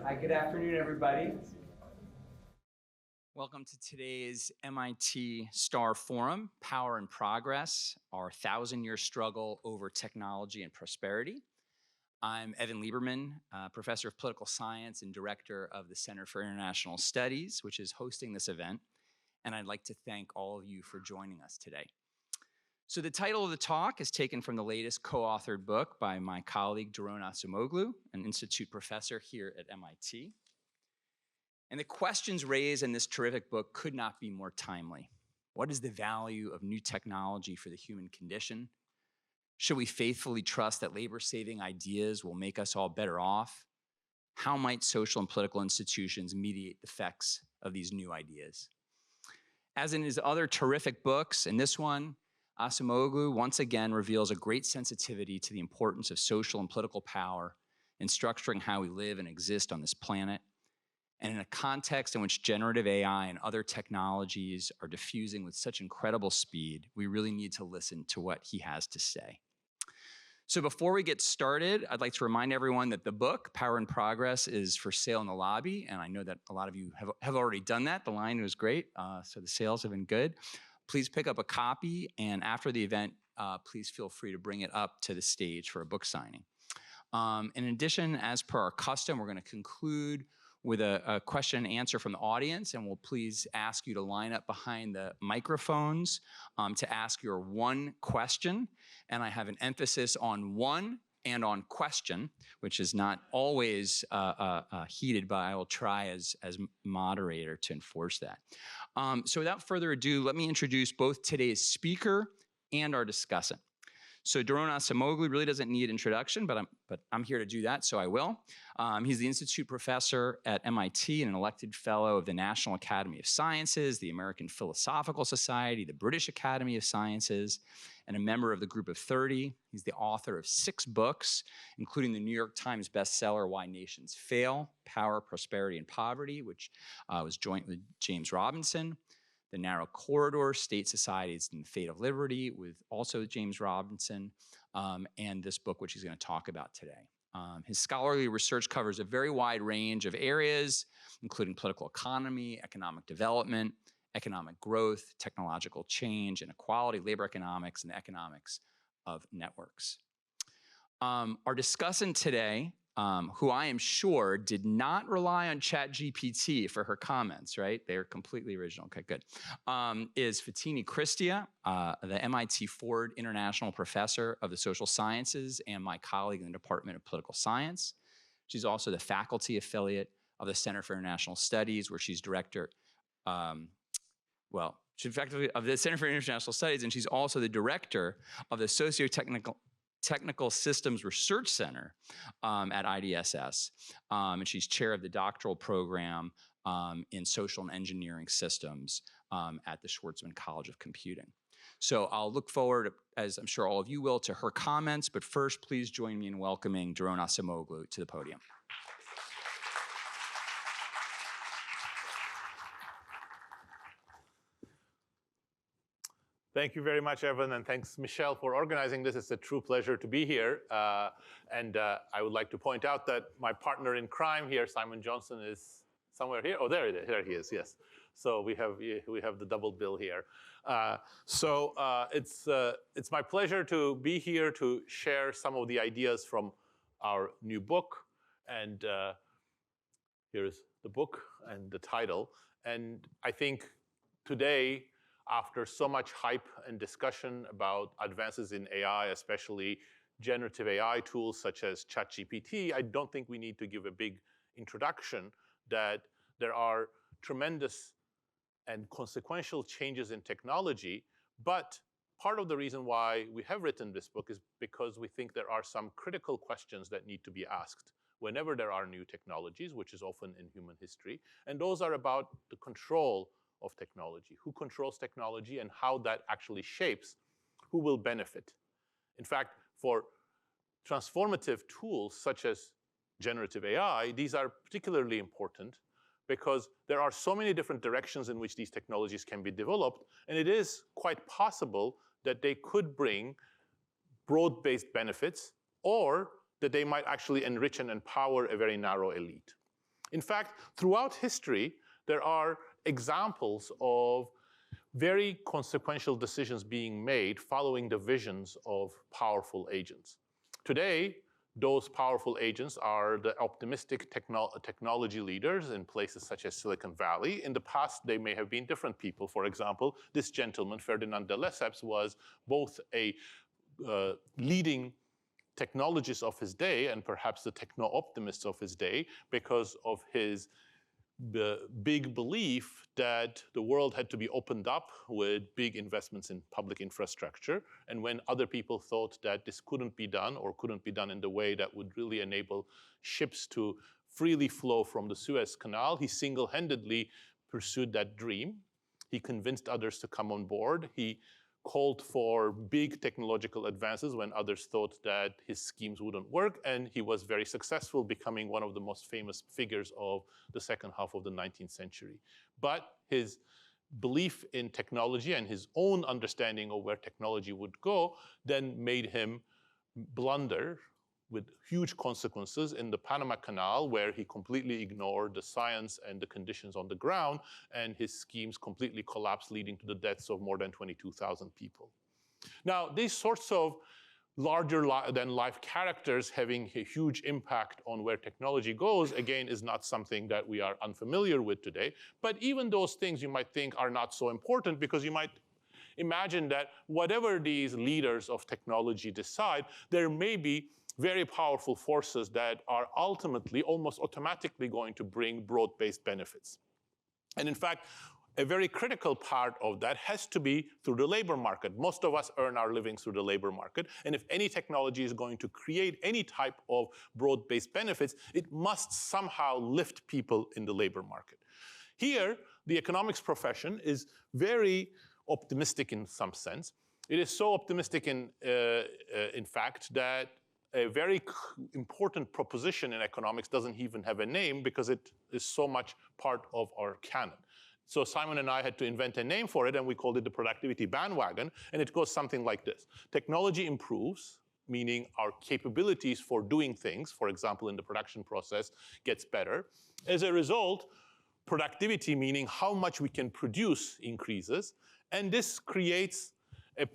Hi, good afternoon, everybody. Welcome to today's MIT Starr Forum, Power and Progress, our 1,000-year struggle over technology and prosperity. I'm Evan Lieberman, professor of political science and director of the Center for International Studies, which is hosting this event. And I'd like to thank all of you for joining us today. So the title of the talk is taken from the latest co-authored book by my colleague, Daron Acemoglu, an institute professor here at MIT. And the questions raised in this terrific book could not be more timely. What is the value of new technology for the human condition? Should we faithfully trust that labor-saving ideas will make us all better off? How might social and political institutions mediate the effects of these new ideas? As in his other terrific books, in this one, Acemoglu once again reveals a great sensitivity to the importance of social and political power in structuring how we live and exist on this planet. And in a context in which generative AI and other technologies are diffusing with such incredible speed, we really need to listen to what he has to say. So before we get started, I'd like to remind everyone that the book, Power and Progress, is for sale in the lobby. And I know that a lot of you have already done that. The line was great, so the sales have been good. Please pick up a copy, and after the event, please feel free to bring it up to the stage for a book signing. In addition, as per our custom, we're going to conclude with a question and answer from the audience, and we'll please ask you to line up behind the microphones to ask your one question. And I have an emphasis on one and on question, which is not always heeded, but I will try as moderator to enforce that. So without further ado, let me introduce both today's speaker and our discussant. So Daron Acemoglu really doesn't need introduction, but I'm here to do that, so I will. He's the institute professor at MIT and an elected fellow of the National Academy of Sciences, the American Philosophical Society, the British Academy of Sciences, and a member of the Group of 30. He's the author of 6 books, including the New York Times bestseller, Why Nations Fail, Power, Prosperity, and Poverty, which was joint with James Robinson. The Narrow Corridor, State, Societies, and the Fate of Liberty with also James Robinson, and this book, which he's going to talk about today. His scholarly research covers a very wide range of areas, including political economy, economic development, economic growth, technological change, inequality, labor economics, and the economics of networks. Our discussant today, who I am sure did not rely on ChatGPT for her comments, right? They're completely original. Okay, good. Is Fatini Cristia, the MIT Ford International Professor of the Social Sciences and my colleague in the Department of Political Science. She's also the faculty affiliate of the Center for International Studies, where she's director, she's effectively of the Center for International Studies, and she's also the director of the Technical Systems Research Center at IDSS, and she's chair of the doctoral program in social and engineering systems at the Schwarzman College of Computing. So I'll look forward, as I'm sure all of you will, to her comments, but first, please join me in welcoming Daron Acemoglu to the podium. Thank you very much, Evan, and thanks, Michelle, for organizing this. It's a true pleasure to be here. And I would like to point out that my partner in crime here, Simon Johnson, is somewhere here. Oh, there he is, yes. So we have the double bill here. It's my pleasure to be here to share some of the ideas from our new book. And here's the book and the title. And I think today, after so much hype and discussion about advances in AI, especially generative AI tools such as ChatGPT, I don't think we need to give a big introduction that there are tremendous and consequential changes in technology. But part of the reason why we have written this book is because we think there are some critical questions that need to be asked whenever there are new technologies, which is often in human history. And those are about the control of technology, who controls technology, and how that actually shapes who will benefit. In fact, for transformative tools such as generative AI, these are particularly important because there are so many different directions in which these technologies can be developed, and it is quite possible that they could bring broad-based benefits, or that they might actually enrich and empower a very narrow elite. In fact, throughout history, there are examples of very consequential decisions being made following the visions of powerful agents. Today, those powerful agents are the optimistic technology leaders in places such as Silicon Valley. In the past, they may have been different people. For example, this gentleman, Ferdinand de Lesseps, was both a leading technologist of his day and perhaps the techno-optimist of his day because of his big belief that the world had to be opened up with big investments in public infrastructure. And when other people thought that this couldn't be done or couldn't be done in the way that would really enable ships to freely flow from the Suez Canal, he single-handedly pursued that dream. He convinced others to come on board. He called for big technological advances when others thought that his schemes wouldn't work, and he was very successful, becoming one of the most famous figures of the second half of the 19th century. But his belief in technology and his own understanding of where technology would go then made him blunder with huge consequences in the Panama Canal, where he completely ignored the science and the conditions on the ground, and his schemes completely collapsed, leading to the deaths of more than 22,000 people. Now, these sorts of larger-than-life characters having a huge impact on where technology goes, again, is not something that we are unfamiliar with today. But even those things you might think are not so important, because you might imagine that whatever these leaders of technology decide, there may be very powerful forces that are ultimately, almost automatically going to bring broad-based benefits. And in fact, a very critical part of that has to be through the labor market. Most of us earn our living through the labor market. And if any technology is going to create any type of broad-based benefits, it must somehow lift people in the labor market. Here, the economics profession is very optimistic in some sense. It is so optimistic in fact, that a very important proposition in economics doesn't even have a name because it is so much part of our canon. So Simon and I had to invent a name for it, and we called it the productivity bandwagon, and it goes something like this. Technology improves, meaning our capabilities for doing things, for example, in the production process, gets better. As a result, productivity, meaning how much we can produce, increases, and this creates a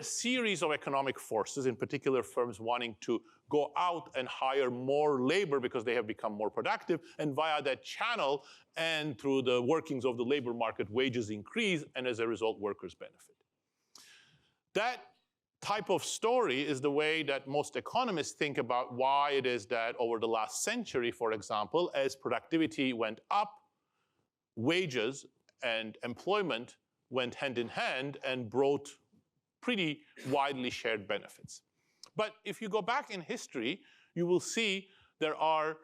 series of economic forces, in particular firms wanting to go out and hire more labor because they have become more productive, and via that channel and through the workings of the labor market, wages increase, and as a result, workers benefit. That type of story is the way that most economists think about why it is that over the last century, for example, as productivity went up, wages and employment went hand in hand and brought pretty widely shared benefits. But if you go back in history, you will see there are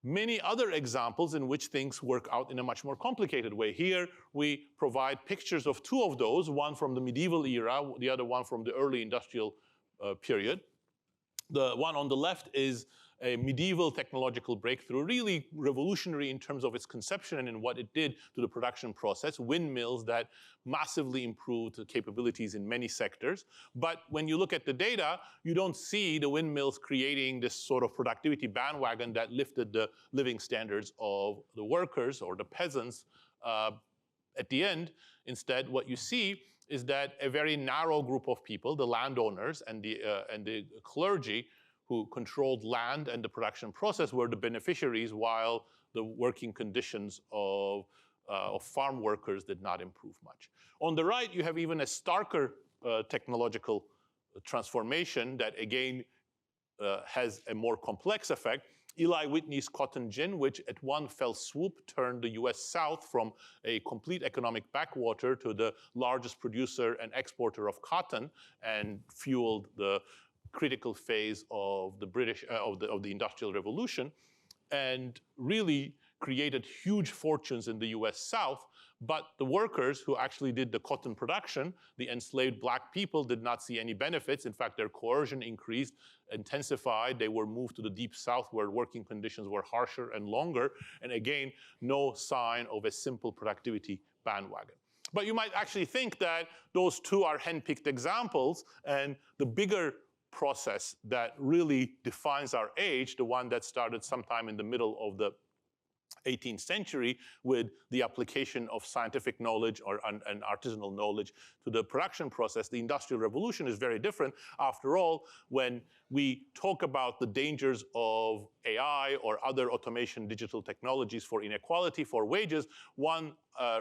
many other examples in which things work out in a much more complicated way. Here, we provide pictures of two of those, one from the medieval era, the other one from the early industrial period. The one on the left is a medieval technological breakthrough, really revolutionary in terms of its conception and in what it did to the production process, windmills that massively improved the capabilities in many sectors. But when you look at the data, you don't see the windmills creating this sort of productivity bandwagon that lifted the living standards of the workers or the peasants at the end. Instead, what you see is that a very narrow group of people, the landowners and the clergy, who controlled land and the production process, were the beneficiaries, while the working conditions of farm workers did not improve much. On the right, you have even a starker technological transformation that again has a more complex effect. Eli Whitney's cotton gin, which at one fell swoop turned the US South from a complete economic backwater to the largest producer and exporter of cotton, and fueled the critical phase of the of the Industrial Revolution, and really created huge fortunes in the US South. But the workers who actually did the cotton production, the enslaved black people, did not see any benefits. In fact, their coercion increased, intensified. They were moved to the Deep South, where working conditions were harsher and longer. And again, no sign of a simple productivity bandwagon. But you might actually think that those two are hand-picked examples, and the bigger process that really defines our age, the one that started sometime in the middle of the 18th century with the application of scientific knowledge and artisanal knowledge to the production process. The Industrial Revolution is very different. After all, when we talk about the dangers of AI or other automation digital technologies for inequality, for wages, one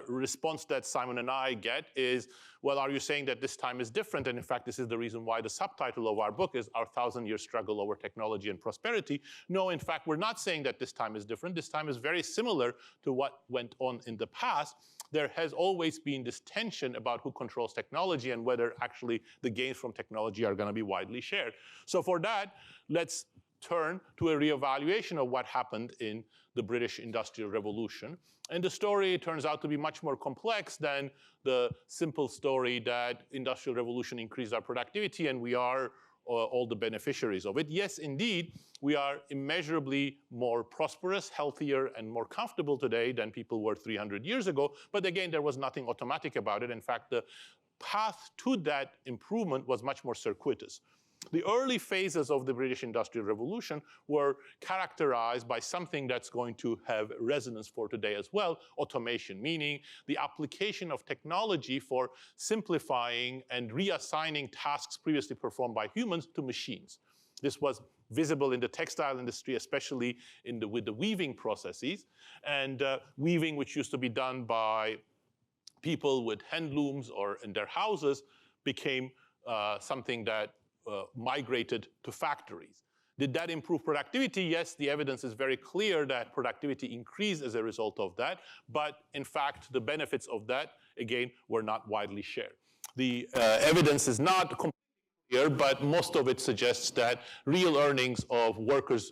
response that Simon and I get is, well, are you saying that this time is different? And in fact, this is the reason why the subtitle of our book is Our 1,000-Year Struggle Over Technology and Prosperity. No, in fact, we're not saying that this time is different. This time is very similar to what went on in the past. There has always been this tension about who controls technology and whether actually the gains from technology are going to be widely shared. So for that, let's turn to a reevaluation of what happened in the British Industrial Revolution. And the story turns out to be much more complex than the simple story that Industrial Revolution increased our productivity and we are all the beneficiaries of it. Yes, indeed, we are immeasurably more prosperous, healthier, and more comfortable today than people were 300 years ago. But again, there was nothing automatic about it. In fact, the path to that improvement was much more circuitous. The early phases of the British Industrial Revolution were characterized by something that's going to have resonance for today as well, automation, meaning the application of technology for simplifying and reassigning tasks previously performed by humans to machines. This was visible in the textile industry, especially with the weaving processes. And weaving, which used to be done by people with hand looms or in their houses, became something that migrated to factories. Did that improve productivity? Yes, the evidence is very clear that productivity increased as a result of that. But in fact, the benefits of that, again, were not widely shared. The evidence is not completely clear, but most of it suggests that real earnings of workers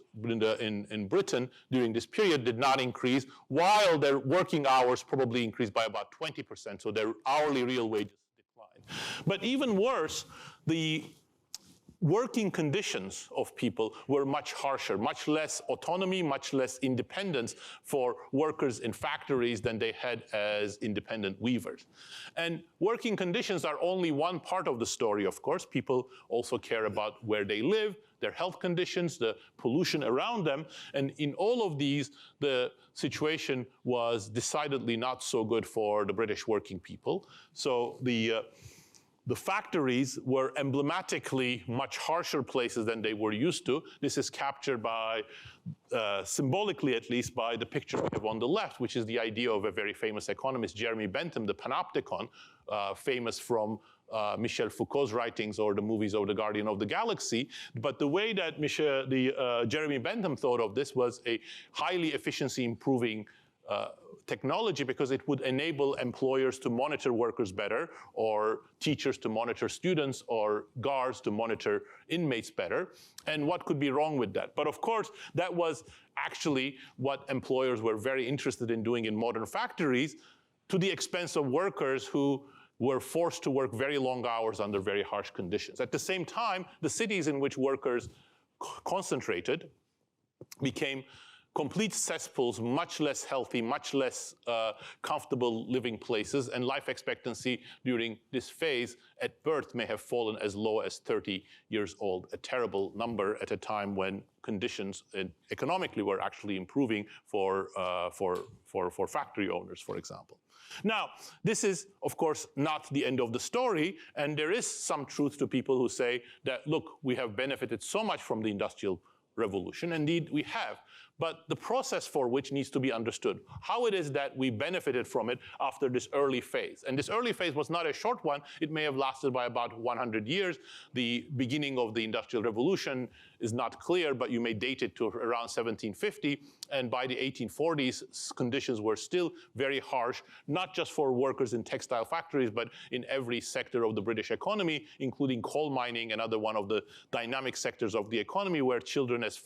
in Britain during this period did not increase, while their working hours probably increased by about 20%. So their hourly real wages declined. But even worse, the working conditions of people were much harsher, much less autonomy, much less independence for workers in factories than they had as independent weavers. And working conditions are only one part of the story, of course. People also care about where they live, their health conditions, the pollution around them. And in all of these, the situation was decidedly not so good for the British working people. So the factories were emblematically much harsher places than they were used to. This is captured by, symbolically at least, by the picture we have on the left, which is the idea of a very famous economist, Jeremy Bentham, the panopticon, famous from Michel Foucault's writings or the movies of The Guardian of the Galaxy. But the way that Jeremy Bentham thought of this was a highly efficiency improving technology, because it would enable employers to monitor workers better, or teachers to monitor students, or guards to monitor inmates better. And what could be wrong with that? But of course, that was actually what employers were very interested in doing in modern factories, to the expense of workers who were forced to work very long hours under very harsh conditions. At the same time, the cities in which workers concentrated became complete cesspools, much less healthy, much less comfortable living places, and life expectancy during this phase at birth may have fallen as low as 30 years old, a terrible number at a time when conditions economically were actually improving for factory owners, for example. Now, this is, of course, not the end of the story, and there is some truth to people who say that, look, we have benefited so much from the Industrial Revolution. Indeed, we have. But the process for which needs to be understood, how it is that we benefited from it after this early phase. And this early phase was not a short one. It may have lasted by about 100 years. The beginning of the Industrial Revolution is not clear, but you may date it to around 1750. And by the 1840s, conditions were still very harsh, not just for workers in textile factories, but in every sector of the British economy, including coal mining, another one of the dynamic sectors of the economy, where children as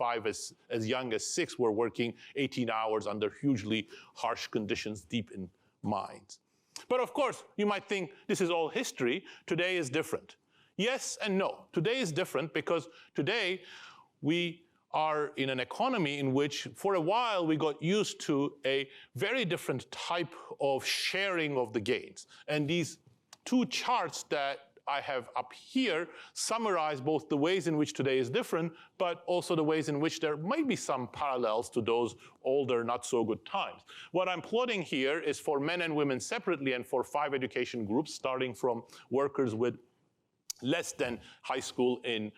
young as 6 were working 18 hours under hugely harsh conditions deep in mines. But of course, you might think this is all history. Today is different. Yes and no. Today is different because today we are in an economy in which for a while we got used to a very different type of sharing of the gains. And these two charts that I have up here summarized both the ways in which today is different, but also the ways in which there might be some parallels to those older, not so good times. What I'm plotting here is for men and women separately and for 5 education groups, starting from workers with less than high school in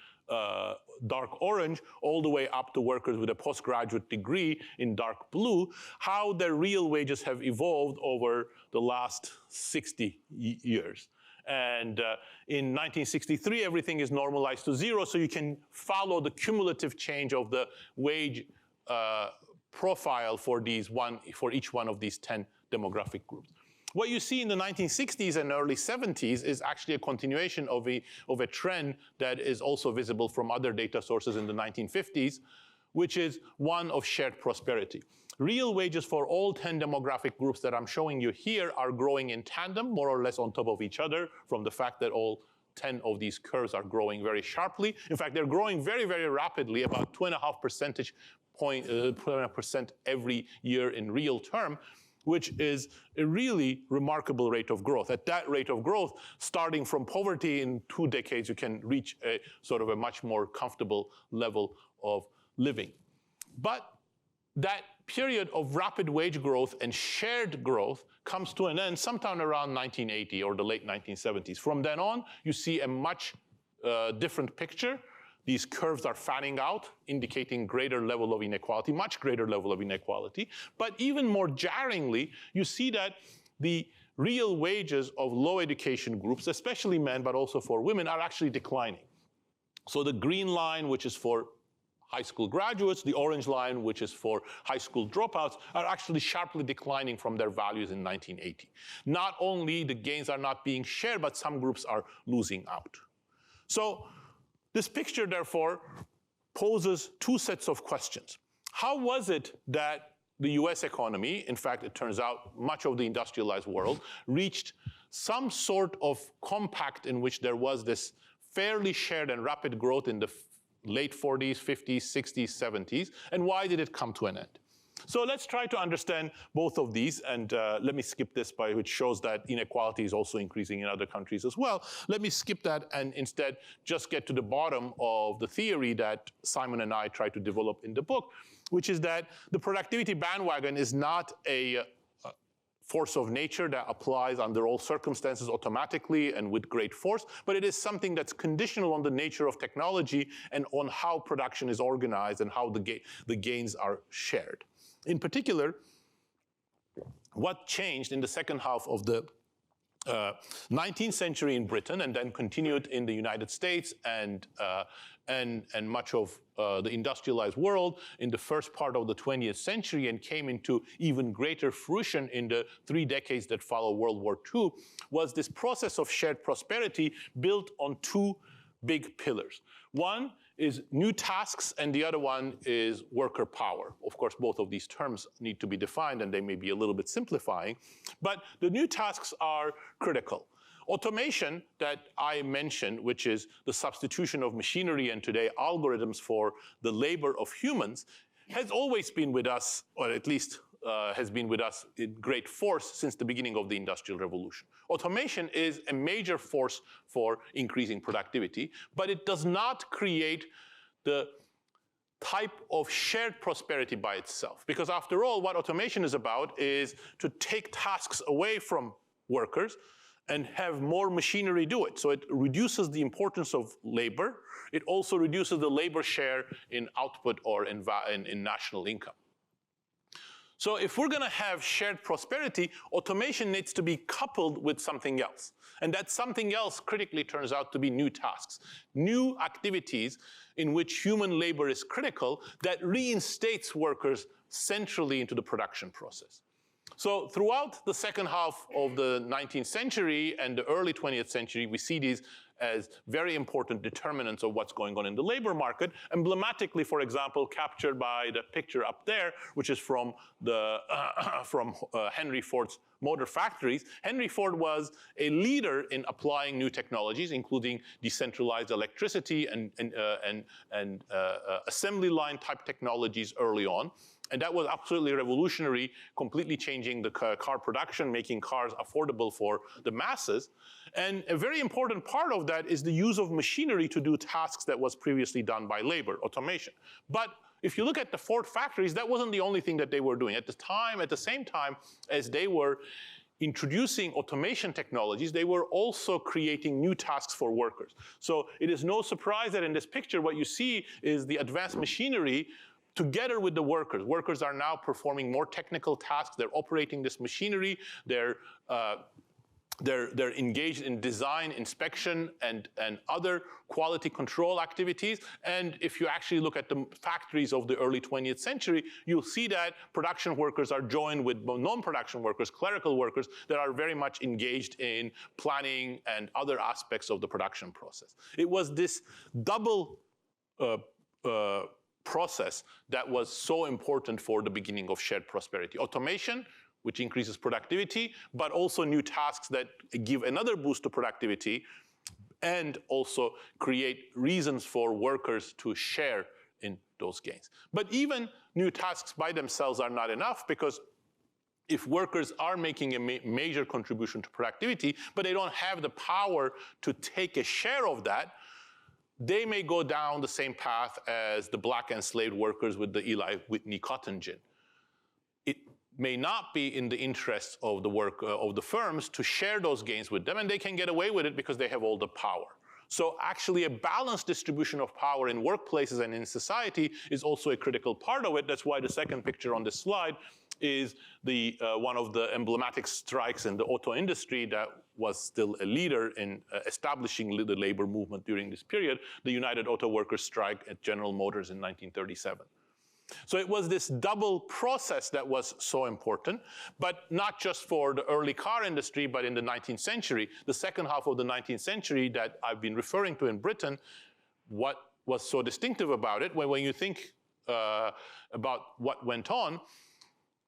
dark orange, all the way up to workers with a postgraduate degree in dark blue, how their real wages have evolved over the last 60 years. And in 1963, everything is normalized to 0, so you can follow the cumulative change of the wage profile for each one of these 10 demographic groups. What you see in the 1960s and early 70s is actually a continuation of a trend that is also visible from other data sources in the 1950s, which is one of shared prosperity. Real wages for all 10 demographic groups that I'm showing you here are growing in tandem, more or less on top of each other, from the fact that all 10 of these curves are growing very sharply. In fact, they're growing very, very rapidly, about 2.5 percentage point, 2.5% every year in real term, which is a really remarkable rate of growth. At that rate of growth, starting from poverty in 2 decades, you can reach a sort of a much more comfortable level of living. But that period of rapid wage growth and shared growth comes to an end sometime around 1980 or the late 1970s. From then on, you see a much different picture. These curves are fanning out, indicating greater level of inequality, much greater level of inequality. But even more jarringly, you see that the real wages of low education groups, especially men, but also for women, are actually declining. So the green line, which is for high school graduates, the orange line, which is for high school dropouts, are actually sharply declining from their values in 1980. Not only the gains are not being shared, but some groups are losing out. So this picture, therefore, poses 2 sets of questions. How was it that the US economy, in fact, it turns out much of the industrialized world, reached some sort of compact in which there was this fairly shared and rapid growth in the late 40s, 50s, 60s, 70s, and why did it come to an end? So let's try to understand both of these, and let me skip this by which shows that inequality is also increasing in other countries as well. Let me skip that and instead just get to the bottom of the theory that Simon and I try to develop in the book, which is that the productivity bandwagon is not a force of nature that applies under all circumstances automatically and with great force, but it is something that's conditional on the nature of technology and on how production is organized and how the gains are shared. In particular, what changed in the second half of the 19th century in Britain and then continued in the United States and much of the industrialized world in the first part of the 20th century and came into even greater fruition in the 3 decades that follow World War II was this process of shared prosperity built on 2 big pillars. One is new tasks, and the other one is worker power. Of course, both of these terms need to be defined, and they may be a little bit simplifying, but the new tasks are critical. Automation that I mentioned, which is the substitution of machinery and today algorithms for the labor of humans, has always been with us, or at least has been with us in great force since the beginning of the Industrial Revolution. Automation is a major force for increasing productivity, but it does not create the type of shared prosperity by itself. Because after all, what automation is about is to take tasks away from workers and have more machinery do it. So it reduces the importance of labor. It also reduces the labor share in output or in national income. So if we're gonna have shared prosperity, automation needs to be coupled with something else. And that something else critically turns out to be new tasks, new activities in which human labor is critical that reinstates workers centrally into the production process. So throughout the second half of the 19th century and the early 20th century, we see these as very important determinants of what's going on in the labor market. Emblematically, for example, captured by the picture up there, which is from Henry Ford's motor factories. Henry Ford was a leader in applying new technologies, including decentralized electricity and assembly line type technologies early on. And that was absolutely revolutionary, completely changing the car production, making cars affordable for the masses. And a very important part of that is the use of machinery to do tasks that was previously done by labor, automation. But if you look at the Ford factories, that wasn't the only thing that they were doing. At the same time as they were introducing automation technologies, they were also creating new tasks for workers. So it is no surprise that in this picture, what you see is the advanced machinery together with the workers. Workers are now performing more technical tasks. They're operating this machinery. They're engaged in design, inspection, and other quality control activities. And if you actually look at the factories of the early 20th century, you'll see that production workers are joined with non-production workers, clerical workers, that are very much engaged in planning and other aspects of the production process. It was this double process that was so important for the beginning of shared prosperity. Automation, which increases productivity, but also new tasks that give another boost to productivity and also create reasons for workers to share in those gains. But even new tasks by themselves are not enough, because if workers are making a major contribution to productivity, but they don't have the power to take a share of that, they may go down the same path as the black enslaved workers with the Eli Whitney cotton gin. It may not be in the interest of the firms to share those gains with them, and they can get away with it because they have all the power. So actually a balanced distribution of power in workplaces and in society is also a critical part of it. That's why the second picture on this slide is one of the emblematic strikes in the auto industry that was still a leader in establishing the labor movement during this period, the United Auto Workers strike at General Motors in 1937. So it was this double process that was so important, but not just for the early car industry, but in the 19th century, the second half of the 19th century that I've been referring to in Britain. What was so distinctive about it, when you think about what went on,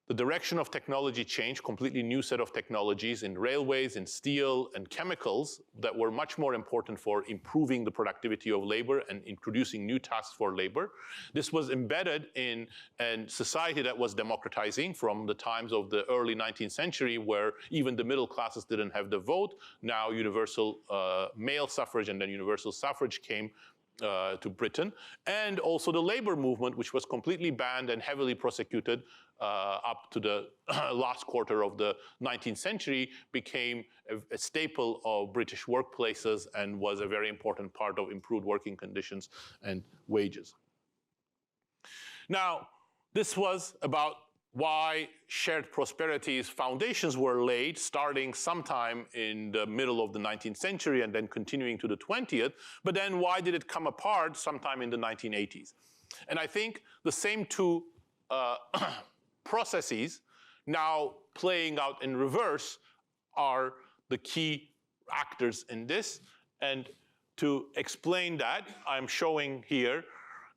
the direction of technology changed, completely new set of technologies in railways, in steel, and chemicals that were much more important for improving the productivity of labor and introducing new tasks for labor. This was embedded in a society that was democratizing from the times of the early 19th century, where even the middle classes didn't have the vote. Now universal male suffrage and then universal suffrage came to Britain, and also the labor movement, which was completely banned and heavily prosecuted up to the last quarter of the 19th century, became a staple of British workplaces and was a very important part of improved working conditions and wages. Now, this was about why shared prosperity's foundations were laid starting sometime in the middle of the 19th century and then continuing to the 20th, but then why did it come apart sometime in the 1980s? And I think the same two processes now playing out in reverse are the key actors in this. And to explain that, I'm showing here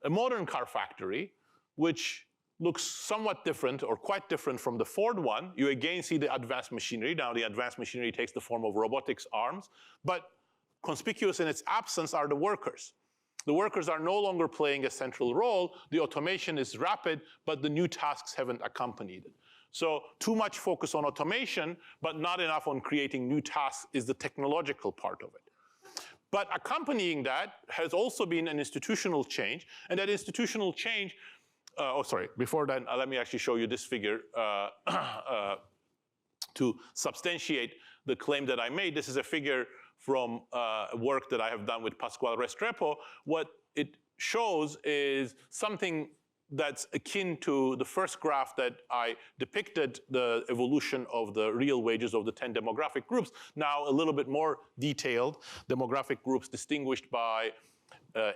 a modern car factory, which looks somewhat different or quite different from the Ford one. You again see the advanced machinery. Now the advanced machinery takes the form of robotics arms, but conspicuous in its absence are the workers. The workers are no longer playing a central role. The automation is rapid, but the new tasks haven't accompanied it. So too much focus on automation, but not enough on creating new tasks is the technological part of it. But accompanying that has also been an institutional change, and that institutional change, before that, let me actually show you this figure to substantiate the claim that I made. This is a figure from work that I have done with Pascual Restrepo. What it shows is something that's akin to the first graph that I depicted, the evolution of the real wages of the 10 demographic groups. Now a little bit more detailed, demographic groups distinguished by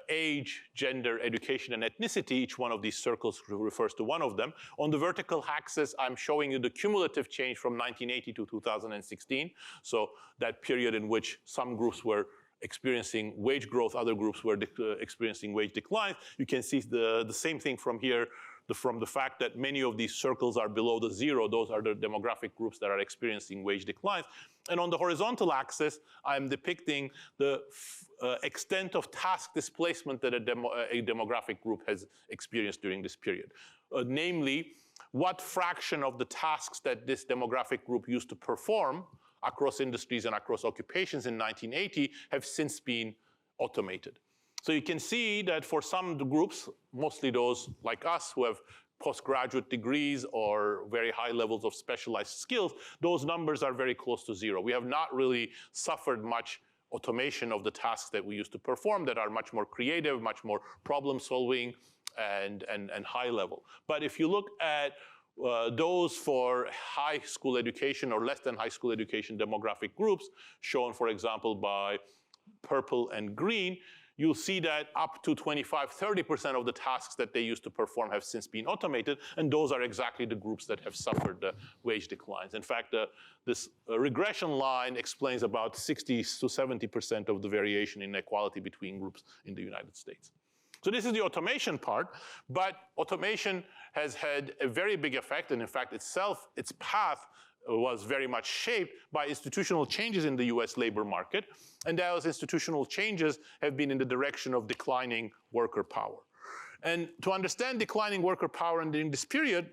age, gender, education, and ethnicity. Each one of these circles refers to one of them. On the vertical axis, I'm showing you the cumulative change from 1980 to 2016. So that period in which some groups were experiencing wage growth, other groups were experiencing wage declines. You can see the same thing from here from the fact that many of these circles are below the zero. Those are the demographic groups that are experiencing wage declines. And on the horizontal axis, I'm depicting the extent of task displacement that a demographic group has experienced during this period. Namely, what fraction of the tasks that this demographic group used to perform across industries and across occupations in 1980 have since been automated. So you can see that for some groups, mostly those like us who have postgraduate degrees or very high levels of specialized skills, those numbers are very close to zero. We have not really suffered much automation of the tasks that we used to perform that are much more creative, much more problem solving and high level. But if you look at those for high school education or less than high school education demographic groups, shown, for example, by purple and green, you'll see that up to 25–30% of the tasks that they used to perform have since been automated, and those are exactly the groups that have suffered the wage declines. In fact, this regression line explains about 60–70% of the variation in inequality between groups in the United States. So this is the automation part, but automation has had a very big effect, and in fact its path was very much shaped by institutional changes in the US labor market, and those institutional changes have been in the direction of declining worker power. And to understand declining worker power during this period,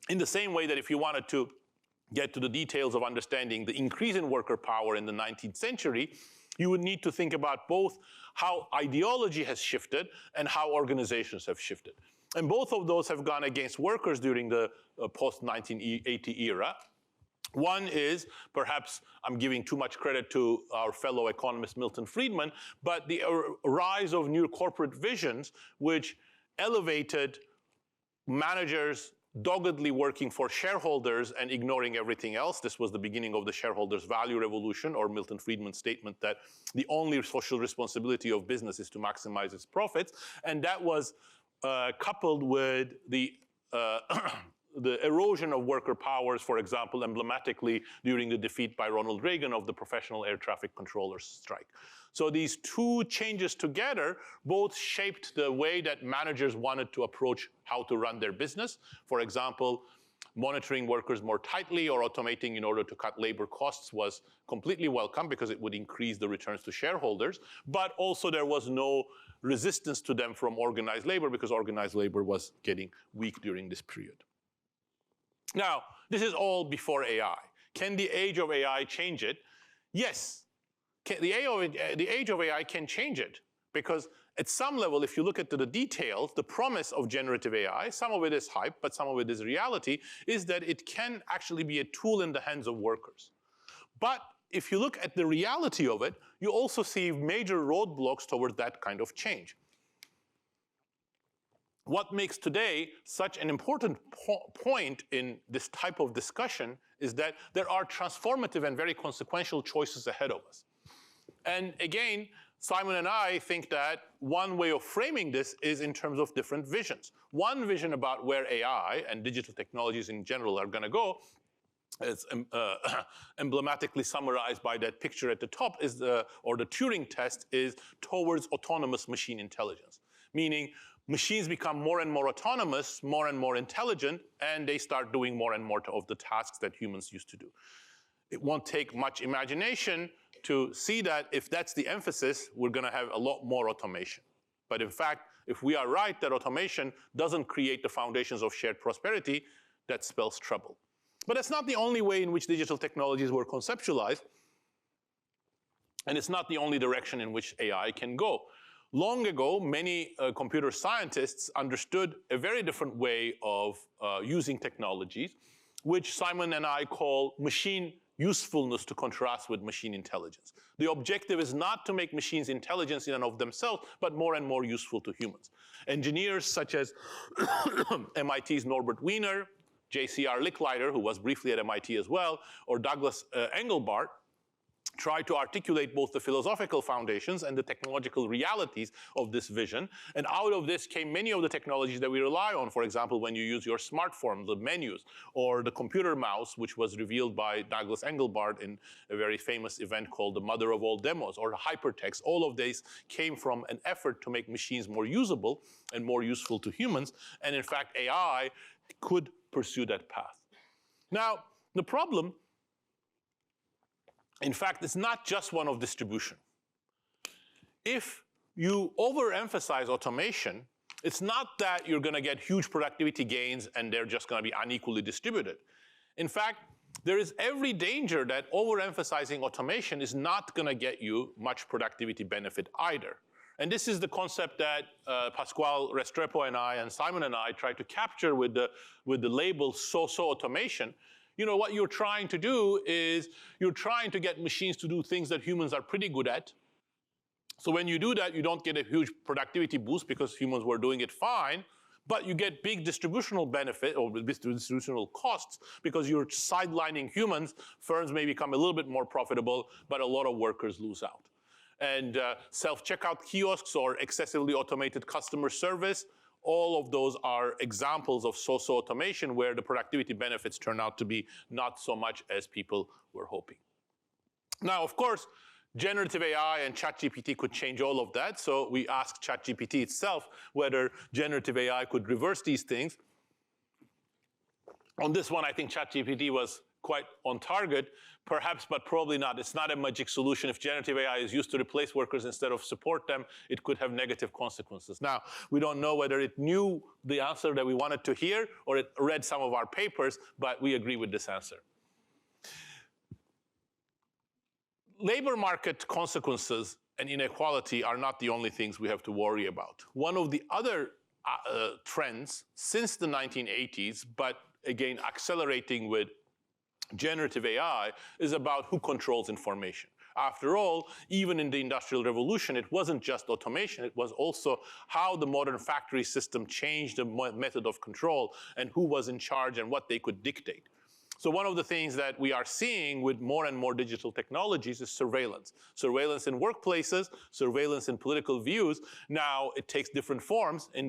in the same way that if you wanted to get to the details of understanding the increase in worker power in the 19th century, you would need to think about both how ideology has shifted and how organizations have shifted. And both of those have gone against workers during the post-1980 era. One is, perhaps I'm giving too much credit to our fellow economist Milton Friedman, but the rise of new corporate visions which elevated managers doggedly working for shareholders and ignoring everything else. This was the beginning of the shareholders' value revolution, or Milton Friedman's statement that the only social responsibility of business is to maximize its profits. And that was coupled with the erosion of worker powers, for example, emblematically during the defeat by Ronald Reagan of the professional air traffic controllers strike. So these two changes together both shaped the way that managers wanted to approach how to run their business. For example, monitoring workers more tightly or automating in order to cut labor costs was completely welcome because it would increase the returns to shareholders. But also there was no resistance to them from organized labor because organized labor was getting weak during this period. Now, this is all before AI. Can the age of AI change it? Yes. The age of AI can change it because at some level, if you look at the details, the promise of generative AI, some of it is hype, but some of it is reality, is that it can actually be a tool in the hands of workers. But if you look at the reality of it, you also see major roadblocks toward that kind of change. What makes today such an important point in this type of discussion is that there are transformative and very consequential choices ahead of us. And again, Simon and I think that one way of framing this is in terms of different visions. One vision about where AI and digital technologies in general are going to go, it's emblematically summarized by that picture at the top, is the Turing test, is towards autonomous machine intelligence. Meaning machines become more and more autonomous, more and more intelligent, and they start doing more and more of the tasks that humans used to do. It won't take much imagination to see that if that's the emphasis, we're going to have a lot more automation. But in fact, if we are right that automation doesn't create the foundations of shared prosperity, that spells trouble. But that's not the only way in which digital technologies were conceptualized, and it's not the only direction in which AI can go. Long ago, many computer scientists understood a very different way of using technologies, which Simon and I call machine usefulness to contrast with machine intelligence. The objective is not to make machines intelligent in and of themselves, but more and more useful to humans. Engineers such as MIT's Norbert Wiener, J.C.R. Licklider, who was briefly at MIT as well, or Douglas Engelbart, try to articulate both the philosophical foundations and the technological realities of this vision. And out of this came many of the technologies that we rely on. For example, when you use your smartphone, the menus, or the computer mouse, which was revealed by Douglas Engelbart in a very famous event called the mother of all demos, or hypertext. All of these came from an effort to make machines more usable and more useful to humans. And in fact, AI could pursue that path. Now, the problem, in fact, it's not just one of distribution. If you overemphasize automation, it's not that you're going to get huge productivity gains and they're just going to be unequally distributed. In fact, there is every danger that overemphasizing automation is not going to get you much productivity benefit either. And this is the concept that Pasquale Restrepo and I and Simon and I tried to capture with the label so-so automation. You know, what you're trying to do is you're trying to get machines to do things that humans are pretty good at. So when you do that, you don't get a huge productivity boost because humans were doing it fine, but you get big distributional benefit or distributional costs because you're sidelining humans. Firms may become a little bit more profitable, but a lot of workers lose out. And self-checkout kiosks or excessively automated customer service, all of those are examples of so-so automation where the productivity benefits turn out to be not so much as people were hoping. Now, of course, generative AI and ChatGPT could change all of that. So we asked ChatGPT itself whether generative AI could reverse these things. On this one, I think ChatGPT was quite on target, perhaps, but probably not. It's not a magic solution. If generative AI is used to replace workers instead of support them, it could have negative consequences. Now, we don't know whether it knew the answer that we wanted to hear or it read some of our papers, but we agree with this answer. Labor market consequences and inequality are not the only things we have to worry about. One of the other trends since the 1980s, but again accelerating with generative AI, is about who controls information. After all, even in the Industrial Revolution, it wasn't just automation, it was also how the modern factory system changed the method of control and who was in charge and what they could dictate. So one of the things that we are seeing with more and more digital technologies is surveillance. Surveillance in workplaces, surveillance in political views. Now it takes different forms. In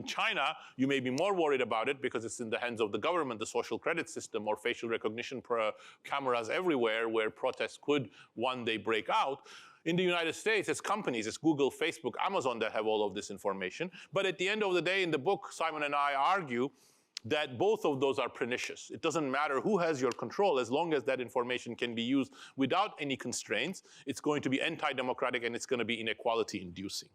China, you may be more worried about it because it's in the hands of the government, the social credit system, or facial recognition cameras everywhere where protests could one day break out. In the United States, it's companies, it's Google, Facebook, Amazon that have all of this information. But at the end of the day, in the book, Simon and I argue that both of those are pernicious. It doesn't matter who has your control, as long as that information can be used without any constraints, it's going to be anti-democratic and it's going to be inequality inducing.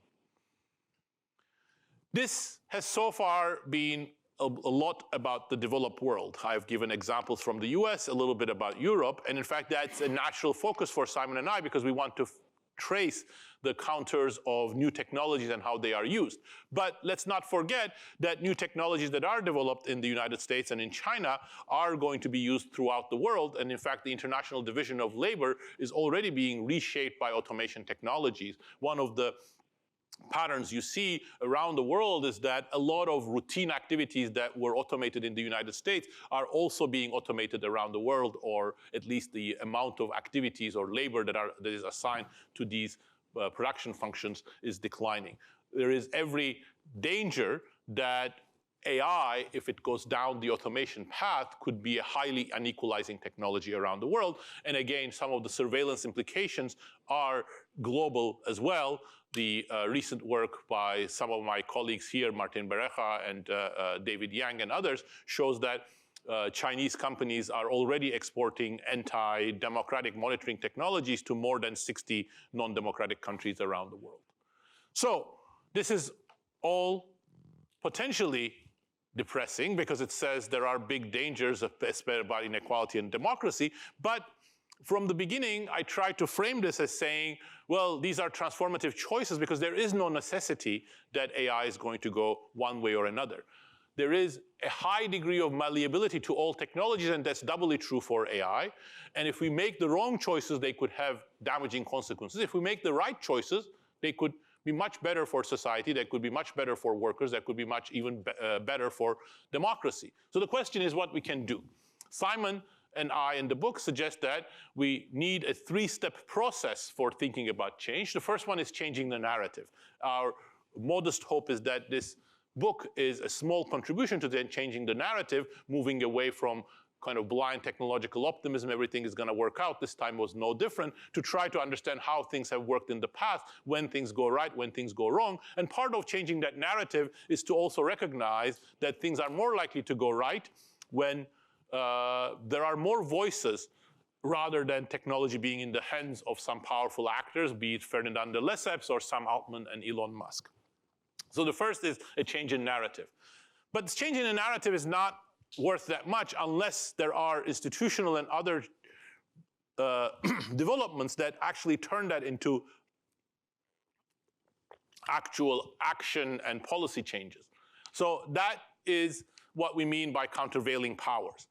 This has so far been a lot about the developed world. I've given examples from the US, a little bit about Europe, and in fact that's a natural focus for Simon and I because we want to trace the counters of new technologies and how they are used. But let's not forget that new technologies that are developed in the United States and in China are going to be used throughout the world. And in fact, the International Division of Labor is already being reshaped by automation technologies. One of the patterns you see around the world is that a lot of routine activities that were automated in the United States are also being automated around the world, or at least the amount of activities or labor that is assigned to these production functions is declining. There is every danger that AI, if it goes down the automation path, could be a highly unequalizing technology around the world. And again, some of the surveillance implications are global as well. The recent work by some of my colleagues here, Martin Berecha and David Yang and others, shows that Chinese companies are already exporting anti-democratic monitoring technologies to more than 60 non-democratic countries around the world. So this is all potentially depressing because it says there are big dangers about inequality and democracy, but from the beginning, I tried to frame this as saying, well, these are transformative choices because there is no necessity that AI is going to go one way or another. There is a high degree of malleability to all technologies, and that's doubly true for AI. And if we make the wrong choices, they could have damaging consequences. If we make the right choices, they could be much better for society, that could be much better for workers, that could be much even better for democracy. So the question is what we can do. Simon and I in the book suggest that we need a three-step process for thinking about change. The first one is changing the narrative. Our modest hope is that this book is a small contribution to then changing the narrative, moving away from kind of blind technological optimism, everything is going to work out, this time was no different, to try to understand how things have worked in the past, when things go right, when things go wrong. And part of changing that narrative is to also recognize that things are more likely to go right when there are more voices rather than technology being in the hands of some powerful actors, be it Ferdinand de Lesseps or Sam Altman and Elon Musk. So the first is a change in narrative. But this change in the narrative is not worth that much unless there are institutional and other developments that actually turn that into actual action and policy changes. So that is what we mean by countervailing powers.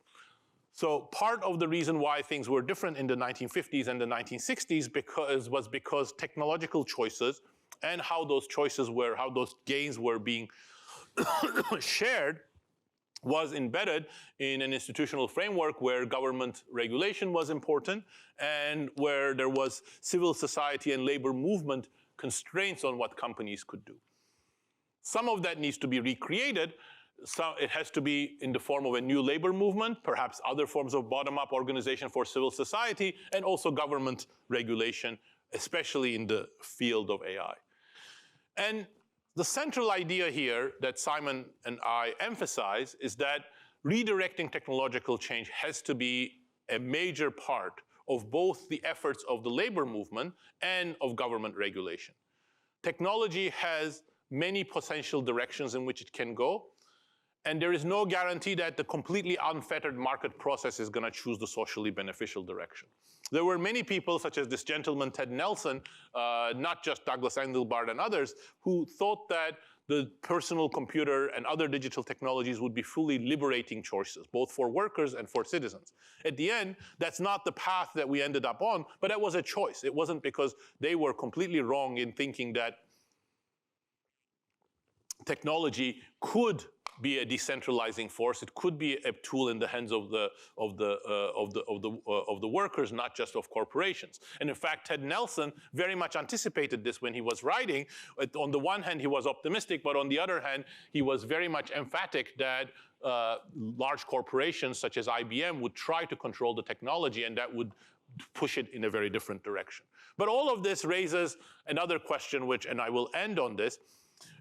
So part of the reason why things were different in the 1950s and the 1960s was because technological choices and how those choices were, how those gains were being shared was embedded in an institutional framework where government regulation was important and where there was civil society and labor movement constraints on what companies could do. Some of that needs to be recreated. So it has to be in the form of a new labor movement, perhaps other forms of bottom-up organization for civil society, and also government regulation, especially in the field of AI. And the central idea here that Simon and I emphasize is that redirecting technological change has to be a major part of both the efforts of the labor movement and of government regulation. Technology has many potential directions in which it can go, and there is no guarantee that the completely unfettered market process is going to choose the socially beneficial direction. There were many people, such as this gentleman, Ted Nelson, not just Douglas Engelbart and others, who thought that the personal computer and other digital technologies would be fully liberating choices, both for workers and for citizens. At the end, that's not the path that we ended up on, but that was a choice. It wasn't because they were completely wrong in thinking that technology could be a decentralizing force. It could be a tool in the hands of the workers, not just of corporations. And in fact, Ted Nelson very much anticipated this when he was writing. On the one hand, he was optimistic, but on the other hand, he was very much emphatic that large corporations such as IBM would try to control the technology, and that would push it in a very different direction. But all of this raises another question, and I will end on this.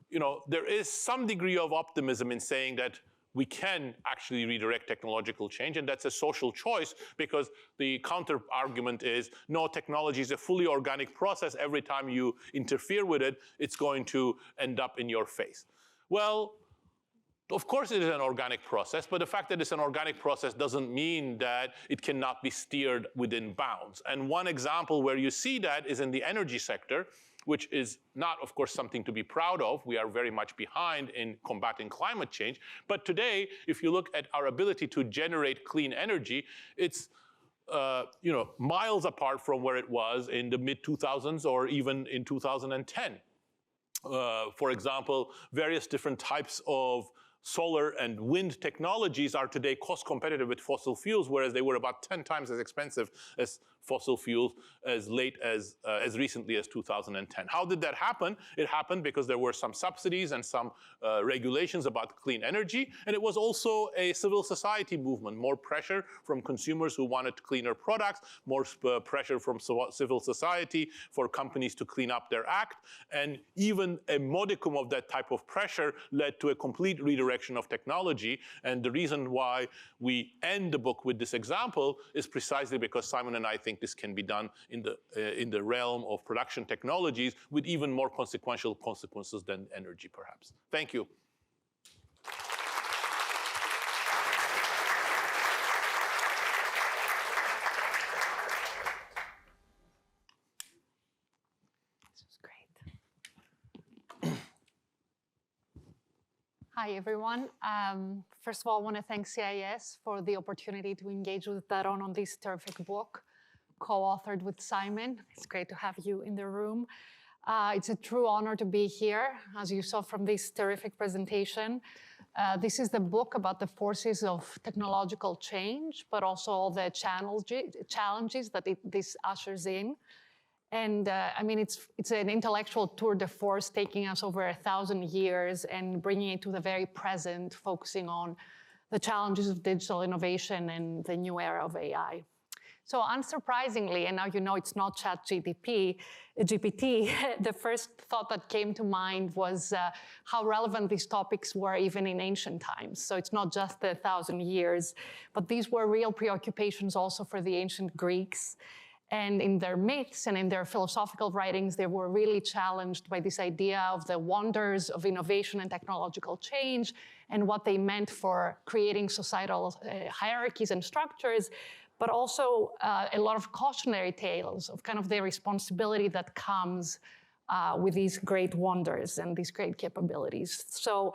You know, there is some degree of optimism in saying that we can actually redirect technological change, and that's a social choice, because the counter argument is, no, technology is a fully organic process. Every time you interfere with it, it's going to end up in your face. Well, of course it is an organic process, but the fact that it's an organic process doesn't mean that it cannot be steered within bounds. And one example where you see that is in the energy sector, which is not, of course, something to be proud of. We are very much behind in combating climate change. But today, if you look at our ability to generate clean energy, it's miles apart from where it was in the mid-2000s or even in 2010. For example, various different types of solar and wind technologies are today cost competitive with fossil fuels, whereas they were about 10 times as expensive as fossil fuels as recently as 2010. How did that happen? It happened because there were some subsidies and some regulations about clean energy, and it was also a civil society movement, more pressure from consumers who wanted cleaner products, more pressure from civil society for companies to clean up their act, and even a modicum of that type of pressure led to a complete redirection of technology. And the reason why we end the book with this example is precisely because Simon and I think this can be done in the realm of production technologies with even more consequential consequences than energy, perhaps. Thank you. This was great. Hi, everyone. First of all, I want to thank CIS for the opportunity to engage with Daron on this terrific book, co-authored with Simon. It's great to have you in the room. It's a true honor to be here, as you saw from this terrific presentation. This is the book about the forces of technological change, but also all the challenges that this ushers in. And I mean, it's an intellectual tour de force taking us over 1,000 years and bringing it to the very present, focusing on the challenges of digital innovation and the new era of AI. So unsurprisingly, and now you know it's not GPT, the first thought that came to mind was how relevant these topics were even in ancient times. So it's not just the 1,000 years, but these were real preoccupations also for the ancient Greeks. And in their myths and in their philosophical writings, they were really challenged by this idea of the wonders of innovation and technological change and what they meant for creating societal hierarchies and structures, but also a lot of cautionary tales of kind of the responsibility that comes with these great wonders and these great capabilities. So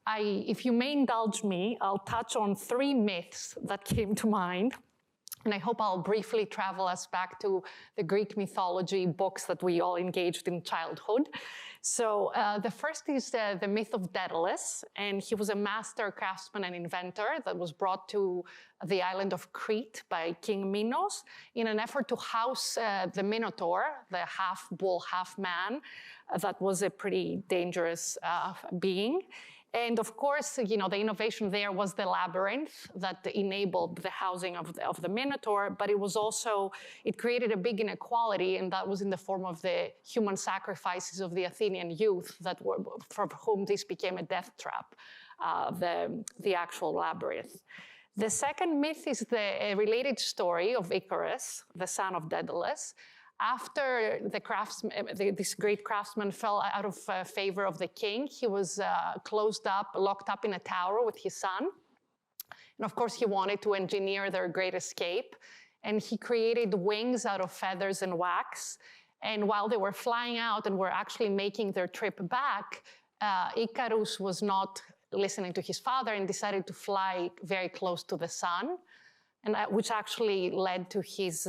if you may indulge me, I'll touch on 3 myths that came to mind. And I hope I'll briefly travel us back to the Greek mythology books that we all engaged in childhood. So the first is the myth of Daedalus, and he was a master craftsman and inventor that was brought to the island of Crete by King Minos in an effort to house the Minotaur, the half bull, half man. That was a pretty dangerous being. And of course, you know, the innovation there was the labyrinth that enabled the housing of the Minotaur, but it was also, it created a big inequality, and that was in the form of the human sacrifices of the Athenian youth that were, for whom this became a death trap, the actual labyrinth. The second myth is the related story of Icarus, the son of Daedalus. After this great craftsman fell out of favor of the king, he was locked up in a tower with his son. And of course, he wanted to engineer their great escape. And he created wings out of feathers and wax. And while they were flying out and were actually making their trip back, Icarus was not listening to his father and decided to fly very close to the sun, and which actually led to his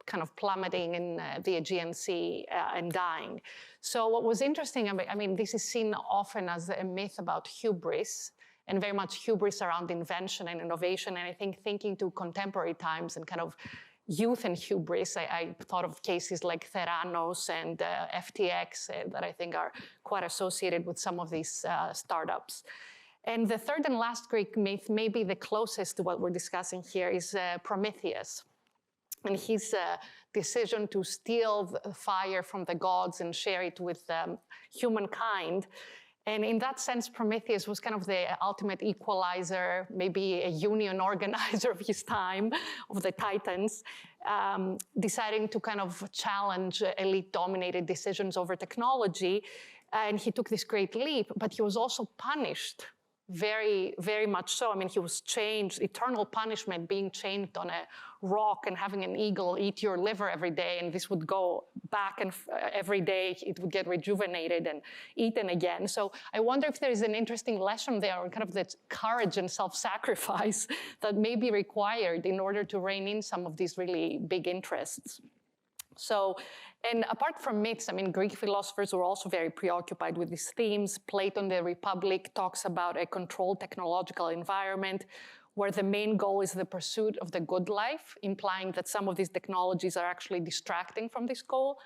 kind of plummeting in the Aegean Sea and dying. So what was interesting, I mean, this is seen often as a myth about hubris, and very much hubris around invention and innovation. And I think thinking to contemporary times and kind of youth and hubris, I thought of cases like Theranos and FTX that I think are quite associated with some of these startups. And the third and last Greek myth, maybe the closest to what we're discussing here, is Prometheus. And his decision to steal the fire from the gods and share it with humankind. And in that sense, Prometheus was kind of the ultimate equalizer, maybe a union organizer of his time, of the Titans, deciding to kind of challenge elite-dominated decisions over technology. And he took this great leap, but he was also punished. Very, very much so. I mean, he was chained, eternal punishment, being chained on a rock and having an eagle eat your liver every day, and this would go back and every day it would get rejuvenated and eaten again. So I wonder if there is an interesting lesson there on kind of the courage and self-sacrifice that may be required in order to rein in some of these really big interests. So, and apart from myths, I mean, Greek philosophers were also very preoccupied with these themes. Plato in the Republic talks about a controlled technological environment where the main goal is the pursuit of the good life, implying that some of these technologies are actually distracting from this goal.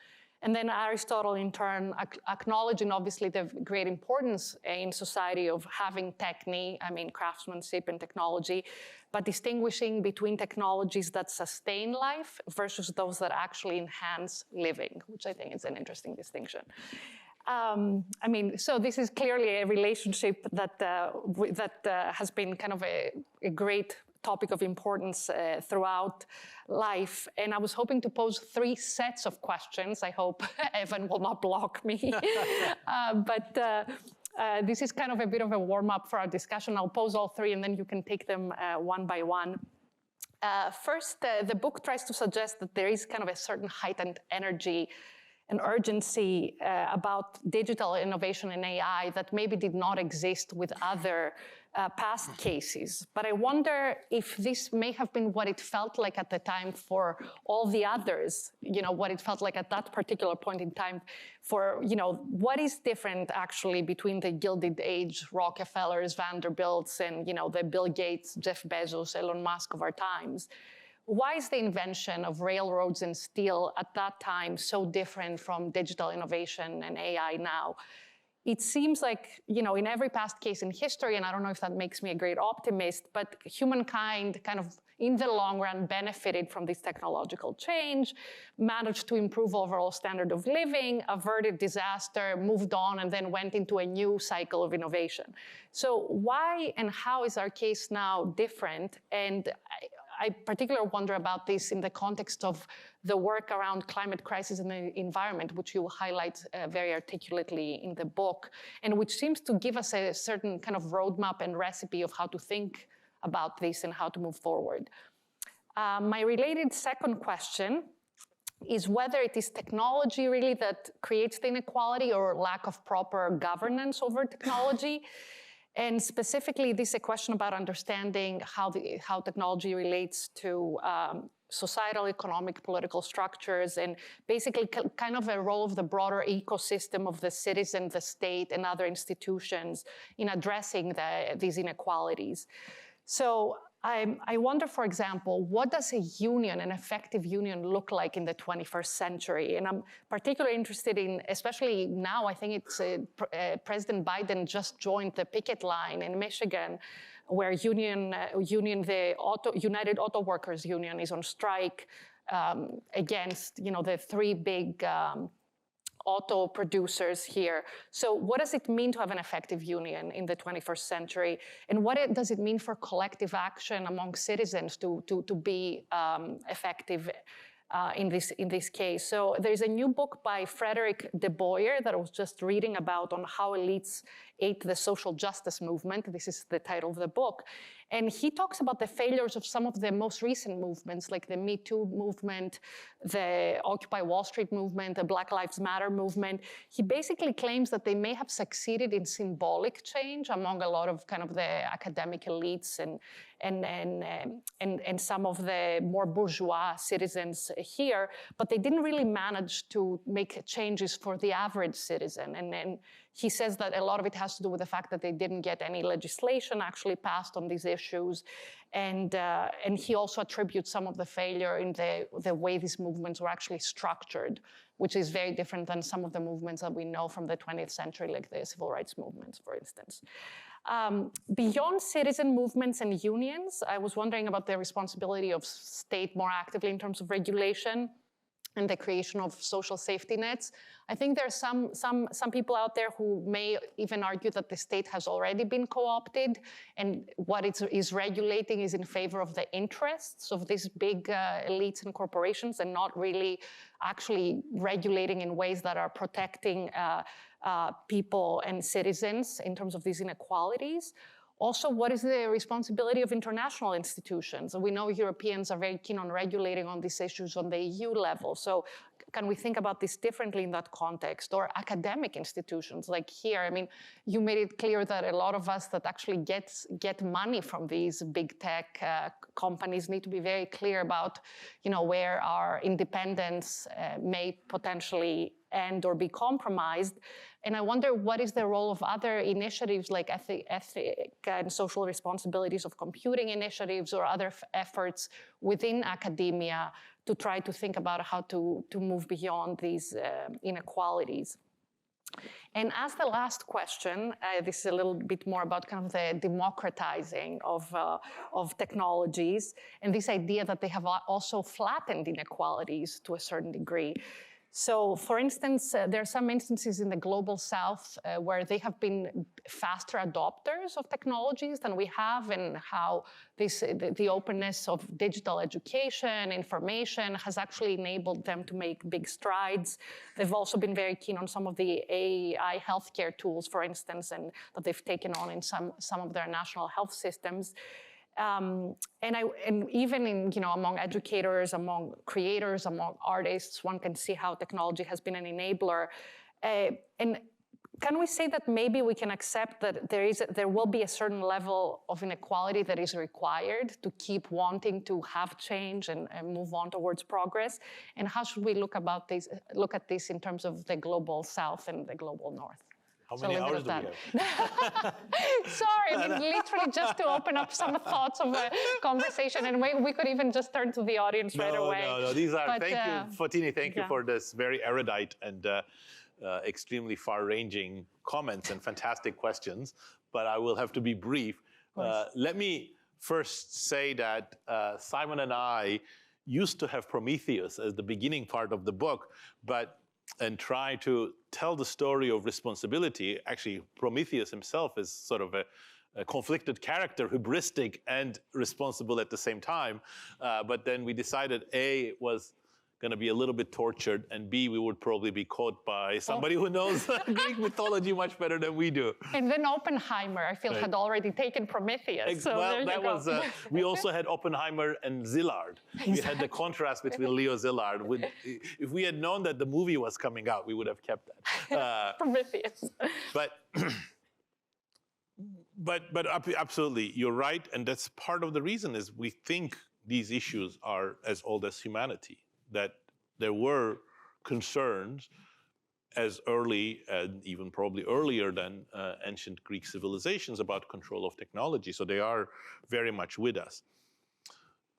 And then Aristotle, in turn, acknowledging obviously the great importance in society of having techne, I mean, craftsmanship and technology, but distinguishing between technologies that sustain life versus those that actually enhance living, which I think is an interesting distinction. I mean, so this is clearly a relationship that has been kind of a great topic of importance throughout life. And I was hoping to pose 3 sets of questions. I hope Evan will not block me. This is kind of a bit of a warm-up for our discussion. I'll pose all 3 and then you can take them one by one. First, the book tries to suggest that there is kind of a certain heightened energy an urgency about digital innovation and AI that maybe did not exist with other past cases. But I wonder if this may have been what it felt like at the time for all the others, what it felt like at that particular point in time for, what is different actually between the Gilded Age Rockefellers, Vanderbilts, and, the Bill Gates, Jeff Bezos, Elon Musk of our times. Why is the invention of railroads and steel at that time so different from digital innovation and AI now? It seems like, in every past case in history, and I don't know if that makes me a great optimist, but humankind kind of, in the long run, benefited from this technological change, managed to improve overall standard of living, averted disaster, moved on, and then went into a new cycle of innovation. So why and how is our case now different? And I particularly wonder about this in the context of the work around climate crisis and the environment, which you highlight very articulately in the book, and which seems to give us a certain kind of roadmap and recipe of how to think about this and how to move forward. My related second question is whether it is technology really that creates the inequality or lack of proper governance over technology. And specifically, this is a question about understanding how technology relates to societal, economic, political structures, and basically kind of a role of the broader ecosystem of the citizen, the state, and other institutions in addressing these inequalities. So I wonder, for example, what does a union, an effective union, look like in the 21st century? And I'm particularly interested in, especially now, I think it's President Biden just joined the picket line in Michigan, where the United Auto Workers Union is on strike against, the three big auto producers here. So what does it mean to have an effective union in the 21st century? And what does it mean for collective action among citizens to be effective in this case? So there's a new book by Frederick de Boyer that I was just reading about on how elites ate the social justice movement. This is the title of the book. And he talks about the failures of some of the most recent movements, like the Me Too movement, the Occupy Wall Street movement, the Black Lives Matter movement. He basically claims that they may have succeeded in symbolic change among a lot of kind of the academic elites and some of the more bourgeois citizens here, but they didn't really manage to make changes for the average citizen. And he says that a lot of it has to do with the fact that they didn't get any legislation actually passed on these issues. And he also attributes some of the failure in the way these movements were actually structured, which is very different than some of the movements that we know from the 20th century, like the civil rights movements, for instance. Beyond citizen movements and unions, I was wondering about the responsibility of state more actively in terms of regulation and the creation of social safety nets. I think there are some people out there who may even argue that the state has already been co-opted, and what it is regulating is in favor of the interests of these big elites and corporations, and not really actually regulating in ways that are protecting people and citizens in terms of these inequalities. Also, what is the responsibility of international institutions? We know Europeans are very keen on regulating on these issues on the EU level. So can we think about this differently in that context? Or academic institutions like here? I mean, you made it clear that a lot of us that actually get money from these big tech companies need to be very clear about, where our independence may potentially end or be compromised. And I wonder what is the role of other initiatives like ethic and social responsibilities of computing initiatives or other efforts within academia to try to think about how to move beyond these inequalities. And as the last question, this is a little bit more about kind of the democratizing of technologies and this idea that they have also flattened inequalities to a certain degree. So, for instance, there are some instances in the global south where they have been faster adopters of technologies than we have, and how the openness of digital education, information has actually enabled them to make big strides. They've also been very keen on some of the AI healthcare tools, for instance, and that they've taken on in some of their national health systems. And even in, among educators, among creators, among artists, one can see how technology has been an enabler. And can we say that maybe we can accept that there will be a certain level of inequality that is required to keep wanting to have change and move on towards progress? And how should we look at this in terms of the global South and the global North? How many hours do we have? Sorry, I mean, literally just to open up some thoughts of a conversation, and we could even just turn to the audience right away. No. These are, thank you, Fotini, thank you for this very erudite and extremely far-ranging comments and fantastic questions, but I will have to be brief. Let me first say that Simon and I used to have Prometheus as the beginning part of the book, and try to tell the story of responsibility. Actually, Prometheus himself is sort of a conflicted character, hubristic and responsible at the same time. But then we decided, A, it was going to be a little bit tortured, and B, we would probably be caught by somebody who knows Greek mythology much better than we do. And then Oppenheimer, I feel, had already taken Prometheus. So well, that was, we also had Oppenheimer and Szilard. Exactly. We had the contrast between Leo Szilard. If we had known that the movie was coming out, we would have kept that. Prometheus. But absolutely, you're right, and that's part of the reason is we think these issues are as old as humanity, that there were concerns as early and even probably earlier than ancient Greek civilizations about control of technology. So they are very much with us.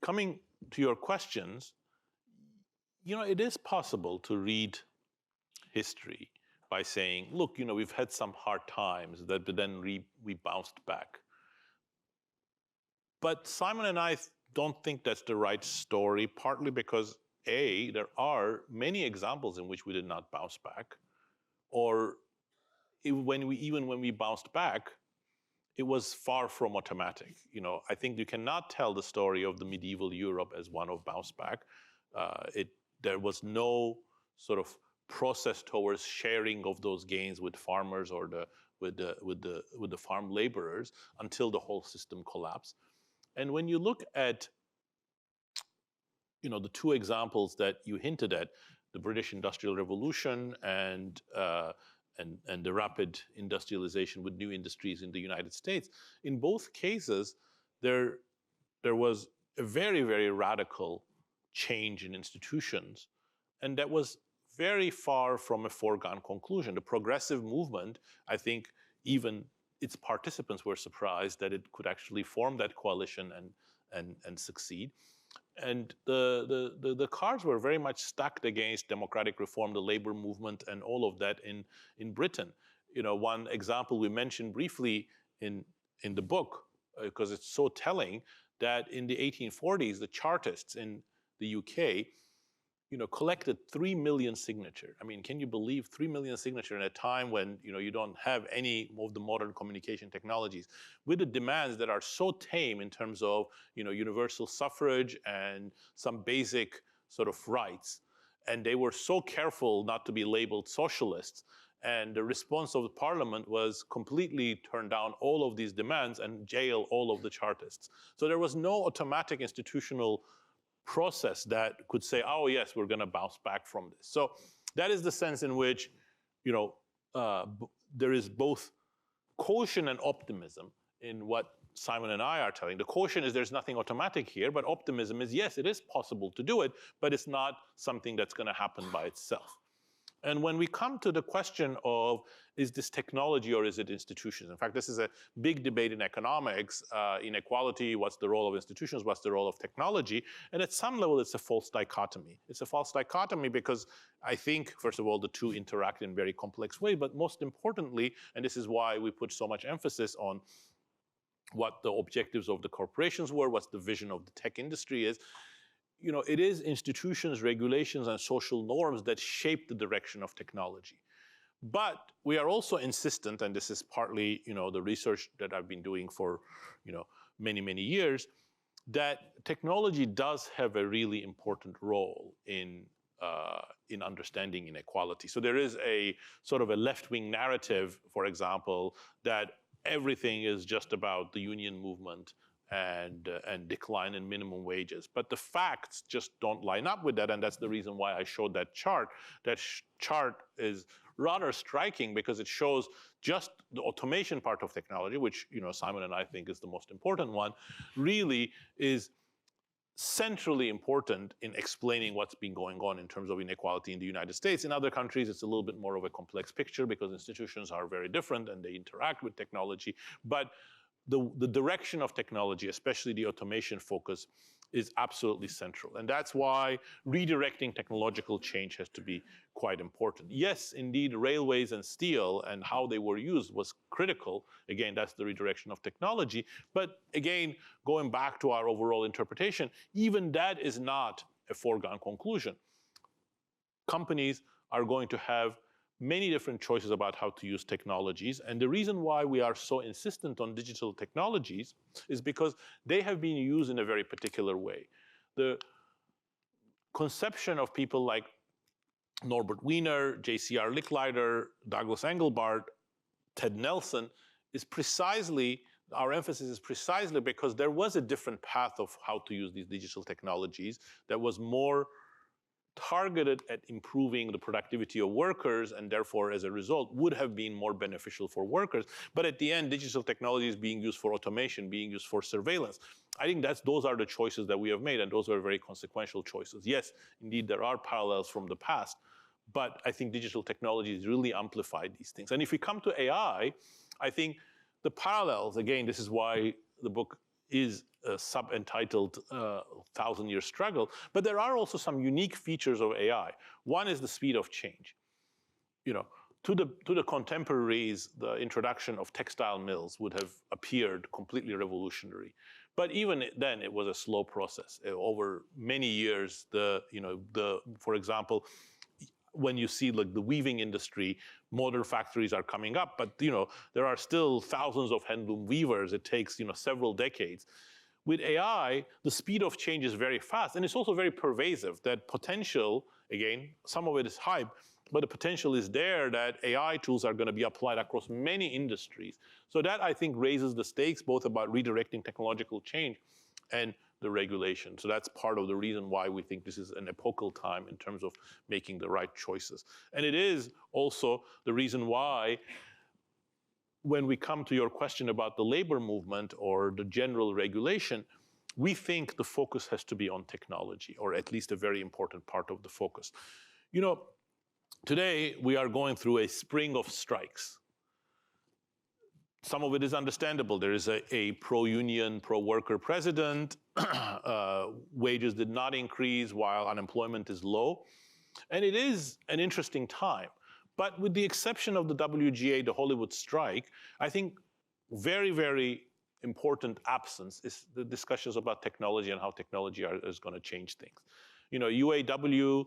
Coming to your questions, it is possible to read history by saying, look, we've had some hard times, but then we bounced back. But Simon and I don't think that's the right story, partly because A, there are many examples in which we did not bounce back, or even when we bounced back, it was far from automatic. I think you cannot tell the story of the medieval Europe as one of bounce back. There was no sort of process towards sharing of those gains with farmers or with the farm laborers until the whole system collapsed. And when you look at the two examples that you hinted at, the British Industrial Revolution and the rapid industrialization with new industries in the United States, in both cases, there was a very, very radical change in institutions, and that was very far from a foregone conclusion. The progressive movement, I think, even its participants were surprised that it could actually form that coalition and succeed. And the cards were very much stacked against democratic reform, the labor movement, and all of that in Britain. One example we mentioned briefly in the book, because it's so telling, that in the 1840s, the Chartists in the UK, collected 3 million signatures. I mean, can you believe 3 million signatures in a time when, you don't have any of the modern communication technologies, with the demands that are so tame in terms of, universal suffrage and some basic sort of rights. And they were so careful not to be labeled socialists. And the response of the parliament was completely turn down all of these demands and jail all of the Chartists. So there was no automatic institutional process that could say, oh yes, we're going to bounce back from this. So that is the sense in which, there is both caution and optimism in what Simon and I are telling. The caution is there's nothing automatic here, but optimism is, yes, it is possible to do it, but it's not something that's going to happen by itself. And when we come to the question of, is this technology or is it institutions? In fact, this is a big debate in economics, inequality, what's the role of institutions, what's the role of technology? And at some level, it's a false dichotomy. It's a false dichotomy because I think, first of all, the two interact in very complex ways, but most importantly, and this is why we put so much emphasis on what the objectives of the corporations were, what's the vision of the tech industry is, it is institutions, regulations, and social norms that shape the direction of technology. But we are also insistent, and this is partly, the research that I've been doing for, many, many years, that technology does have a really important role in understanding inequality. So there is a sort of a left-wing narrative, for example, that everything is just about the union movement and decline in minimum wages. But the facts just don't line up with that, and that's the reason why I showed that chart. That chart is rather striking because it shows just the automation part of technology, which Simon and I think is the most important one, really is centrally important in explaining what's been going on in terms of inequality in the United States. In other countries, it's a little bit more of a complex picture because institutions are very different and they interact with technology. But the direction of technology, especially the automation focus, is absolutely central. And that's why redirecting technological change has to be quite important. Yes, indeed, railways and steel and how they were used was critical. Again, that's the redirection of technology. But again, going back to our overall interpretation, even that is not a foregone conclusion. Companies are going to have many different choices about how to use technologies. And the reason why we are so insistent on digital technologies is because they have been used in a very particular way. The conception of people like Norbert Wiener, J.C.R. Licklider, Douglas Engelbart, Ted Nelson is precisely, our emphasis is precisely because there was a different path of how to use these digital technologies that was more targeted at improving the productivity of workers, and therefore, as a result, would have been more beneficial for workers. But at the end, digital technology is being used for automation, being used for surveillance. I think those are the choices that we have made, and those are very consequential choices. Yes, indeed, there are parallels from the past, but I think digital technology has really amplified these things. And if we come to AI, I think the parallels, again, this is why the book is sub-entitled 1,000-Year Struggle, but there are also some unique features of AI. One is the speed of change. To the contemporaries, the introduction of textile mills would have appeared completely revolutionary. But even then, it was a slow process. Over many years, for example, when you see like the weaving industry, modern factories are coming up, but there are still thousands of handloom weavers. It takes several decades. With AI, the speed of change is very fast, and it's also very pervasive. That potential, again, some of it is hype, but the potential is there that AI tools are going to be applied across many industries. So that, I think, raises the stakes both about redirecting technological change and the regulation. So that's part of the reason why we think this is an epochal time in terms of making the right choices. And it is also the reason why, when we come to your question about the labor movement or the general regulation, we think the focus has to be on technology, or at least a very important part of the focus. Today we are going through a spring of strikes. Some of it is understandable. There is a pro-union, pro-worker president. Wages did not increase while unemployment is low. And it is an interesting time. But with the exception of the WGA, the Hollywood strike, I think very, very important absence is the discussions about technology and how technology is going to change things. UAW,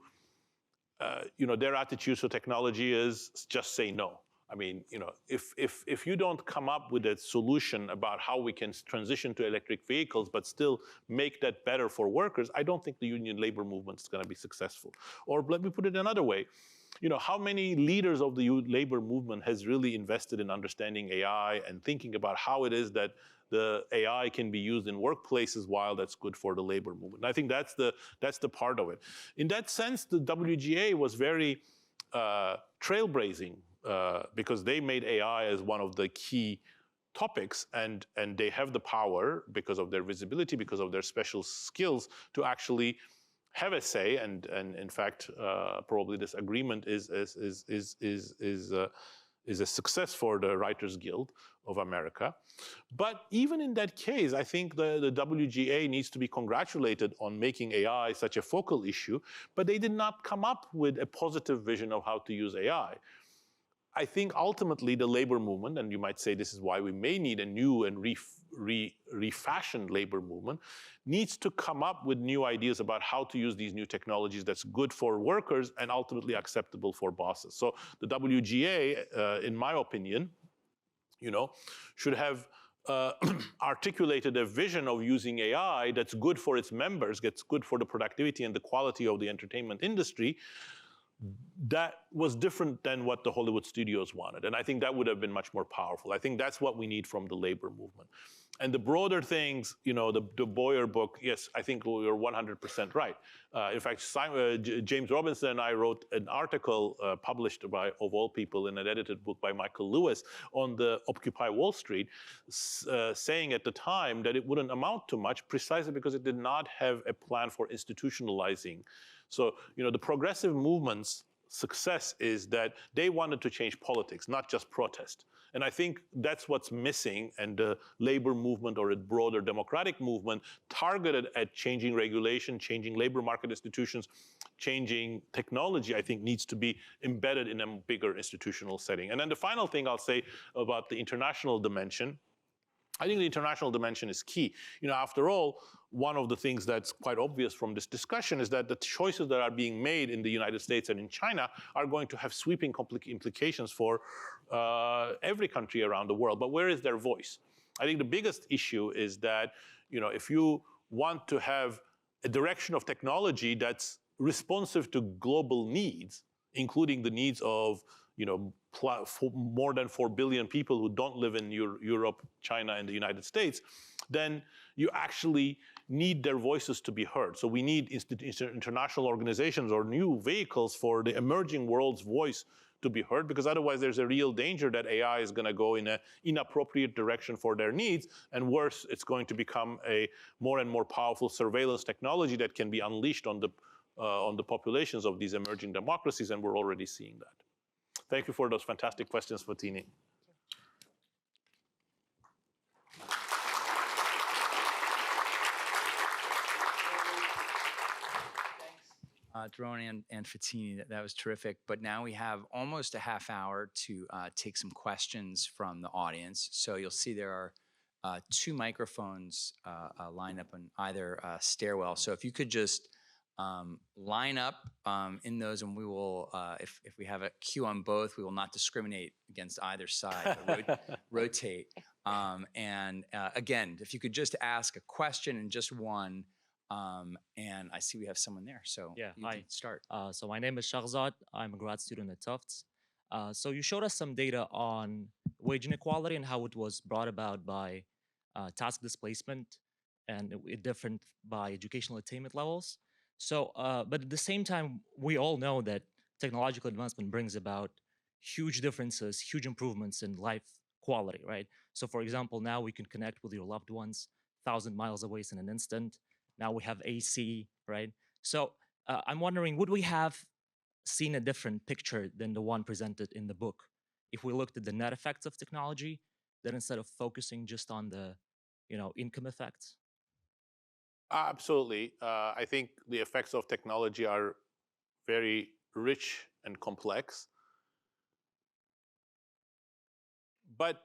their attitude to technology is just say no. I mean, if you don't come up with a solution about how we can transition to electric vehicles but still make that better for workers, I don't think the union labor movement is going to be successful. Or let me put it another way. How many leaders of the labor movement has really invested in understanding AI and thinking about how it is that the AI can be used in workplaces while that's good for the labor movement? And I think that's the part of it. In that sense, the WGA was very trailblazing because they made AI as one of the key topics, and they have the power because of their visibility, because of their special skills to actually have a say, and in fact, probably this agreement is a success for the Writers Guild of America. But even in that case, I think the WGA needs to be congratulated on making AI such a focal issue, but they did not come up with a positive vision of how to use AI. I think ultimately the labor movement, and you might say this is why we may need a new and refashioned labor movement, needs to come up with new ideas about how to use these new technologies that's good for workers and ultimately acceptable for bosses. So the WGA, in my opinion, should have articulated a vision of using AI that's good for its members, gets good for the productivity and the quality of the entertainment industry, that was different than what the Hollywood studios wanted. And I think that would have been much more powerful. I think that's what we need from the labor movement. And the broader things, the Boyer book, yes, I think you're 100% right. In fact, James Robinson and I wrote an article published by, of all people, in an edited book by Michael Lewis on the Occupy Wall Street, saying at the time that it wouldn't amount to much precisely because it did not have a plan for institutionalizing. So, the progressive movement's success is that they wanted to change politics, not just protest. And I think that's what's missing, and the labor movement or a broader democratic movement targeted at changing regulation, changing labor market institutions, changing technology, I think needs to be embedded in a bigger institutional setting. And then the final thing I'll say about the international dimension, I think the international dimension is key. After all, one of the things that's quite obvious from this discussion is that the choices that are being made in the United States and in China are going to have sweeping implications for every country around the world. But where is their voice? I think the biggest issue is that, if you want to have a direction of technology that's responsive to global needs, including the needs of more than 4 billion people who don't live in Europe, China, and the United States, then you actually need their voices to be heard. So we need international organizations or new vehicles for the emerging world's voice to be heard, because otherwise there's a real danger that AI is going to go in an inappropriate direction for their needs, and worse, it's going to become a more and more powerful surveillance technology that can be unleashed on the populations of these emerging democracies, and we're already seeing that. Thank you for those fantastic questions, Fatini. Daron and Fatini, that was terrific. But now we have almost a half hour to take some questions from the audience. So you'll see there are 2 microphones lined up on either stairwell. So if you could just line up in those, and we will, if we have a queue on both, we will not discriminate against either side, but rotate. And again, if you could just ask a question and just one, and I see we have someone there, so yeah, you can start. So my name is Shahzad. I'm a grad student at Tufts. So you showed us some data on wage inequality and how it was brought about by task displacement, and it different by educational attainment levels. So, but at the same time, we all know that technological advancement brings about huge differences, huge improvements in life quality, right? So for example, now we can connect with your loved ones 1,000 miles away in an instant. Now we have AC, right? So I'm wondering, would we have seen a different picture than the one presented in the book if we looked at the net effects of technology, then instead of focusing just on the, income effects? Absolutely. I think the effects of technology are very rich and complex. But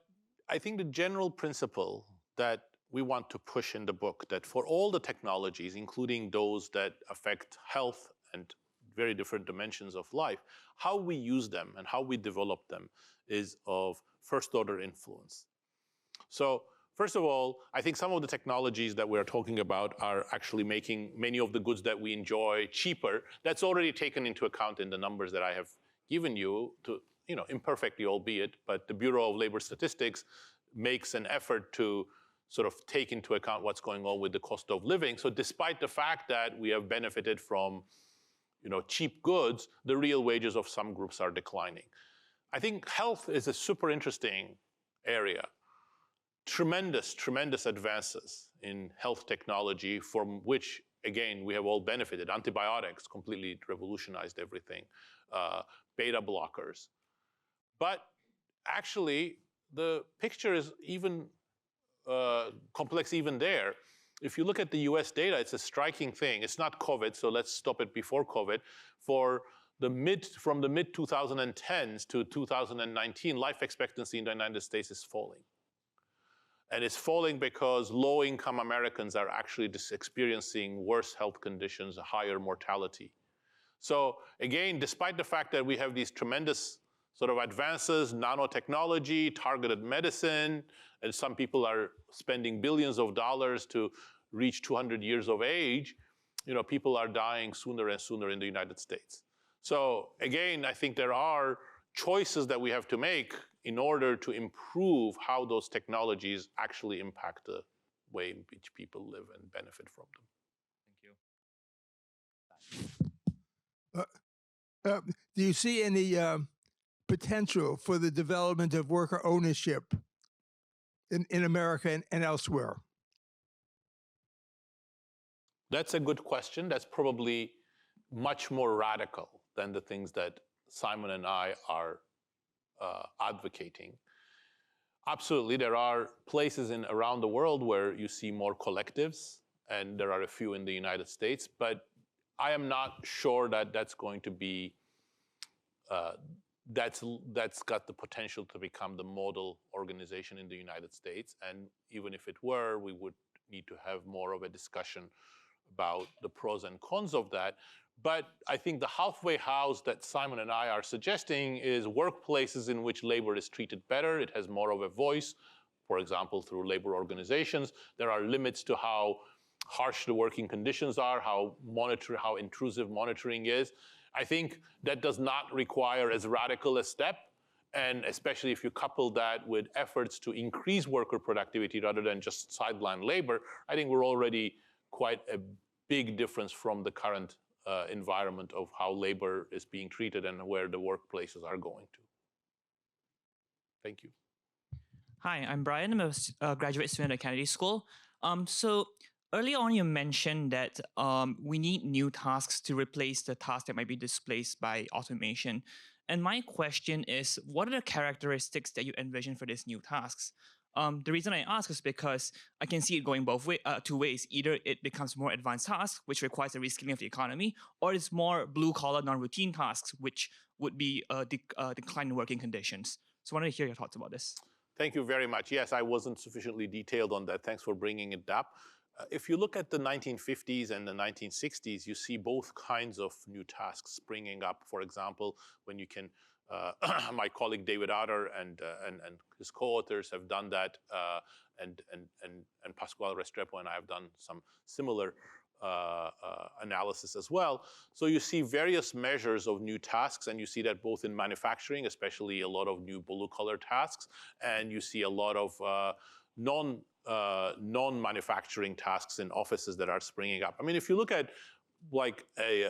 I think the general principle that we want to push in the book, that for all the technologies, including those that affect health and very different dimensions of life, how we use them and how we develop them is of first order influence. So first of all, I think some of the technologies that we're talking about are actually making many of the goods that we enjoy cheaper. That's already taken into account in the numbers that I have given you, to, imperfectly albeit, but the Bureau of Labor Statistics makes an effort to sort of take into account what's going on with the cost of living. So despite the fact that we have benefited from, cheap goods, the real wages of some groups are declining. I think health is a super interesting area. Tremendous, tremendous advances in health technology, from which, again, we have all benefited. Antibiotics completely revolutionized everything. Beta blockers. But actually, the picture is even complex even there. If you look at the US data, it's a striking thing. It's not COVID, so let's stop it before COVID. From the mid-2010s to 2019, life expectancy in the United States is falling. And it's falling because low-income Americans are actually experiencing worse health conditions, a higher mortality. So again, despite the fact that we have these tremendous sort of advances, nanotechnology, targeted medicine, and some people are spending billions of dollars to reach 200 years of age, people are dying sooner and sooner in the United States. So again, I think there are choices that we have to make in order to improve how those technologies actually impact the way in which people live and benefit from them. Thank you. Do you see any potential for the development of worker ownership in America and elsewhere? That's a good question. That's probably much more radical than the things that Simon and I are advocating. Absolutely, there are places around the world where you see more collectives, and there are a few in the United States, but I am not sure that that's going to be, that's got the potential to become the model organization in the United States. And even if it were, we would need to have more of a discussion about the pros and cons of that. But I think the halfway house that Simon and I are suggesting is workplaces in which labor is treated better. It has more of a voice, for example, through labor organizations. There are limits to how harsh the working conditions are, how intrusive monitoring is. I think that does not require as radical a step. And especially if you couple that with efforts to increase worker productivity rather than just sideline labor, I think we're already quite a big difference from the current environment of how labor is being treated and where the workplaces are going to. Thank you. Hi, I'm Brian. I'm a graduate student at Kennedy School. So early on, you mentioned that we need new tasks to replace the tasks that might be displaced by automation. And my question is, what are the characteristics that you envision for these new tasks? The reason I ask is because I can see it going two ways. Either it becomes more advanced tasks, which requires a reskilling of the economy, or it's more blue-collar, non-routine tasks, which would be decline in working conditions. So I wanted to hear your thoughts about this. Thank you very much. Yes, I wasn't sufficiently detailed on that. Thanks for bringing it up. If you look at the 1950s and the 1960s, you see both kinds of new tasks springing up. For example, when you can, my colleague David Otter and his co-authors have done that, and Pasquale Restrepo and I have done some similar analysis as well. So you see various measures of new tasks, and you see that both in manufacturing, especially a lot of new blue-collar tasks, and you see a lot of non-manufacturing tasks in offices that are springing up. I mean, if you look at like a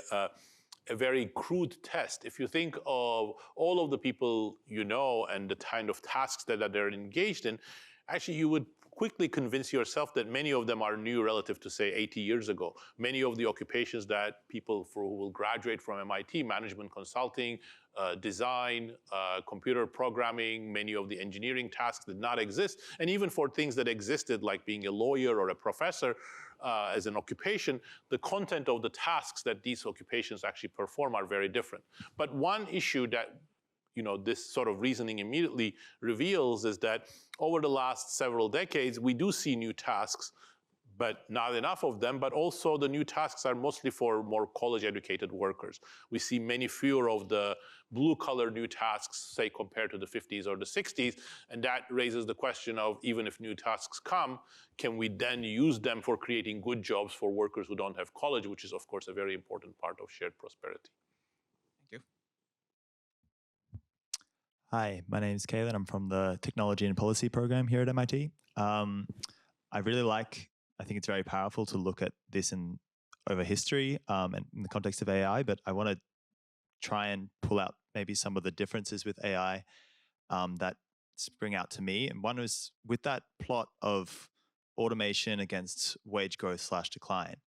very crude test, if you think of all of the people you know and the kind of tasks that they're engaged in, actually you would quickly convince yourself that many of them are new relative to, say, 80 years ago. Many of the occupations that people who will graduate from MIT, management consulting, design, computer programming, many of the engineering tasks did not exist. And even for things that existed, like being a lawyer or a professor as an occupation, the content of the tasks that these occupations actually perform are very different. But one issue that this sort of reasoning immediately reveals is that over the last several decades, we do see new tasks, but not enough of them, but also the new tasks are mostly for more college-educated workers. We see many fewer of the blue-collar new tasks, say, compared to the 50s or the 60s, and that raises the question of, even if new tasks come, can we then use them for creating good jobs for workers who don't have college, which is, of course, a very important part of shared prosperity. Thank you. Hi, my name is Kalen. I'm from the Technology and Policy program here at MIT. I think it's very powerful to look at this over history and in the context of AI, but I want to try and pull out maybe some of the differences with AI that spring out to me. And one was with that plot of automation against wage growth / decline.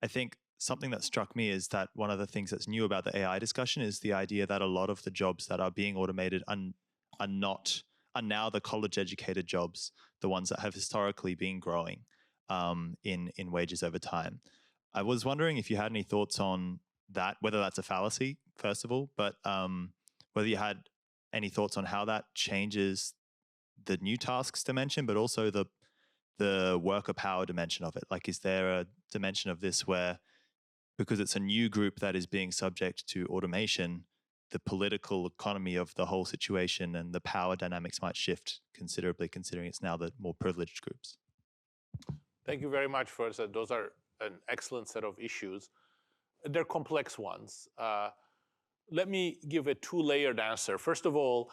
I think something that struck me is that one of the things that's new about the AI discussion is the idea that a lot of the jobs that are being automated are now the college-educated jobs, the ones that have historically been growing in wages over time. I was wondering if you had any thoughts on that, whether that's a fallacy, first of all, but whether you had any thoughts on how that changes the new tasks dimension, but also the worker power dimension of it. Like, is there a dimension of this where, because it's a new group that is being subject to automation, the political economy of the whole situation and the power dynamics might shift considerably, considering it's now the more privileged groups? Thank you very much for that. Those are an excellent set of issues. They're complex ones. let me give a two-layered answer. First of all,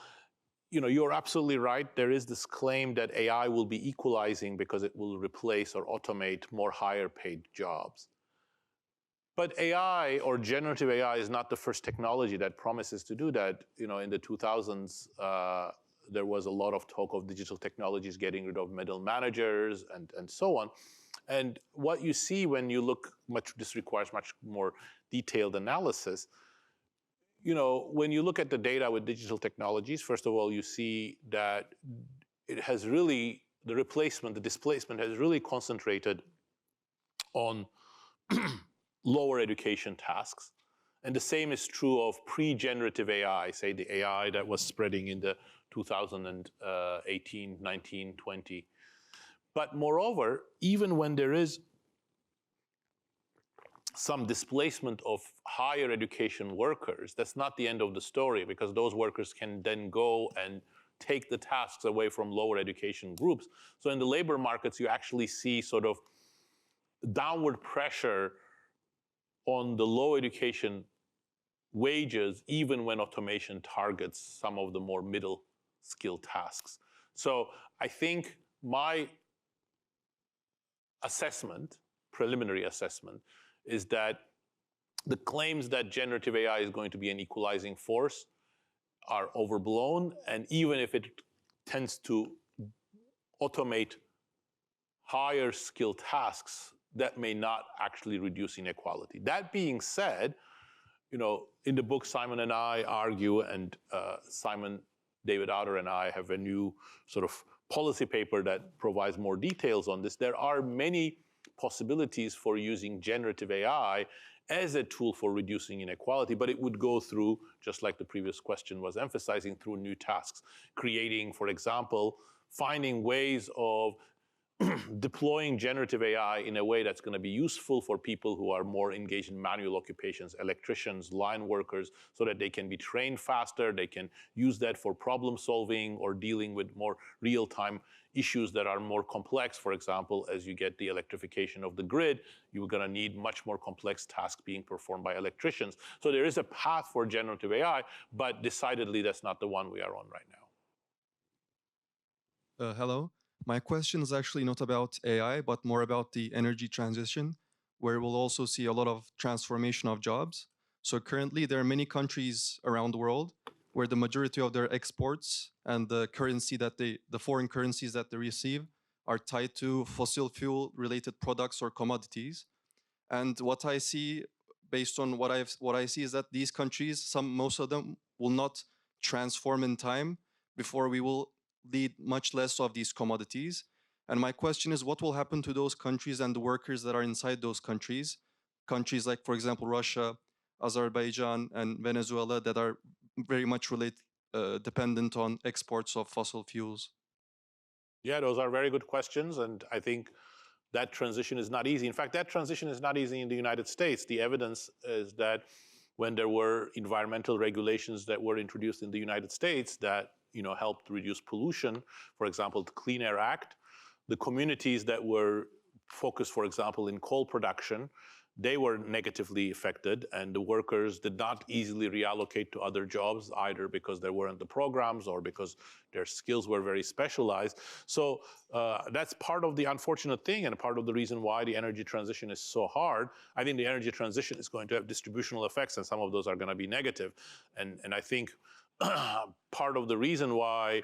you're absolutely right. There is this claim that AI will be equalizing because it will replace or automate more higher paid jobs. But AI or generative AI is not the first technology that promises to do that. In the 2000s, there was a lot of talk of digital technologies getting rid of middle managers and so on. And what you see when you look, this requires much more detailed analysis. When you look at the data with digital technologies, first of all, you see that it has really, the displacement has really concentrated on lower education tasks. And the same is true of pre-generative AI, say the AI that was spreading in the 2018, 19, 20. But moreover, even when there is some displacement of higher education workers, that's not the end of the story, because those workers can then go and take the tasks away from lower education groups. So in the labor markets, you actually see sort of downward pressure on the low education wages, even when automation targets some of the more middle skill tasks. So I think my assessment, preliminary assessment, is that the claims that generative AI is going to be an equalizing force are overblown. And even if it tends to automate higher skill tasks, that may not actually reduce inequality. That being said, in the book, Simon and I argue, and Simon, David Otter, and I have a new sort of policy paper that provides more details on this. There are many possibilities for using generative AI as a tool for reducing inequality, but it would go through, just like the previous question was emphasizing, through new tasks, creating, for example, finding ways of deploying generative AI in a way that's going to be useful for people who are more engaged in manual occupations, electricians, line workers, so that they can be trained faster, they can use that for problem solving or dealing with more real-time issues that are more complex. For example, as you get the electrification of the grid, you're going to need much more complex tasks being performed by electricians. So there is a path for generative AI, but decidedly that's not the one we are on right now. Hello. My question is actually not about AI, but more about the energy transition, where we'll also see a lot of transformation of jobs. So currently, there are many countries around the world where the majority of their exports and the currency that the foreign currencies that they receive are tied to fossil fuel related products or commodities. And what I see, based on what I see, is that these countries, most of them, will not transform in time before we will need much less of these commodities. And my question is, what will happen to those countries and the workers that are inside those countries? Countries like, for example, Russia, Azerbaijan, and Venezuela, that are very much dependent on exports of fossil fuels. Yeah, those are very good questions. And I think that transition is not easy. In fact, that transition is not easy in the United States. The evidence is that when there were environmental regulations that were introduced in the United States that helped reduce pollution, for example, the Clean Air Act, the communities that were focused, for example, in coal production, they were negatively affected, and the workers did not easily reallocate to other jobs, either because there weren't the programs or because their skills were very specialized. So that's part of the unfortunate thing and part of the reason why the energy transition is so hard. I think the energy transition is going to have distributional effects, and some of those are going to be negative. And I think part of the reason why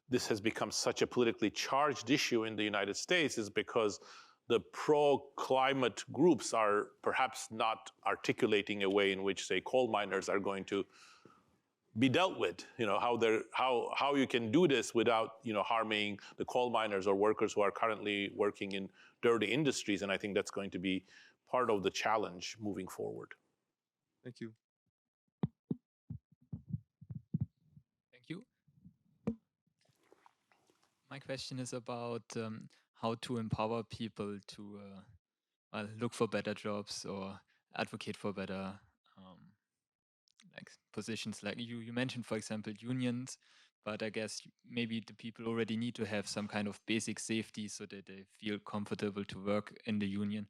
this has become such a politically charged issue in the United States is because the pro-climate groups are perhaps not articulating a way in which, say, coal miners are going to be dealt with. How you can do this without harming the coal miners or workers who are currently working in dirty industries. And I think that's going to be part of the challenge moving forward. Thank you. Thank you. My question is about how to empower people to look for better jobs or advocate for better like positions. Like you mentioned, for example, unions, but I guess maybe the people already need to have some kind of basic safety so that they feel comfortable to work in the union,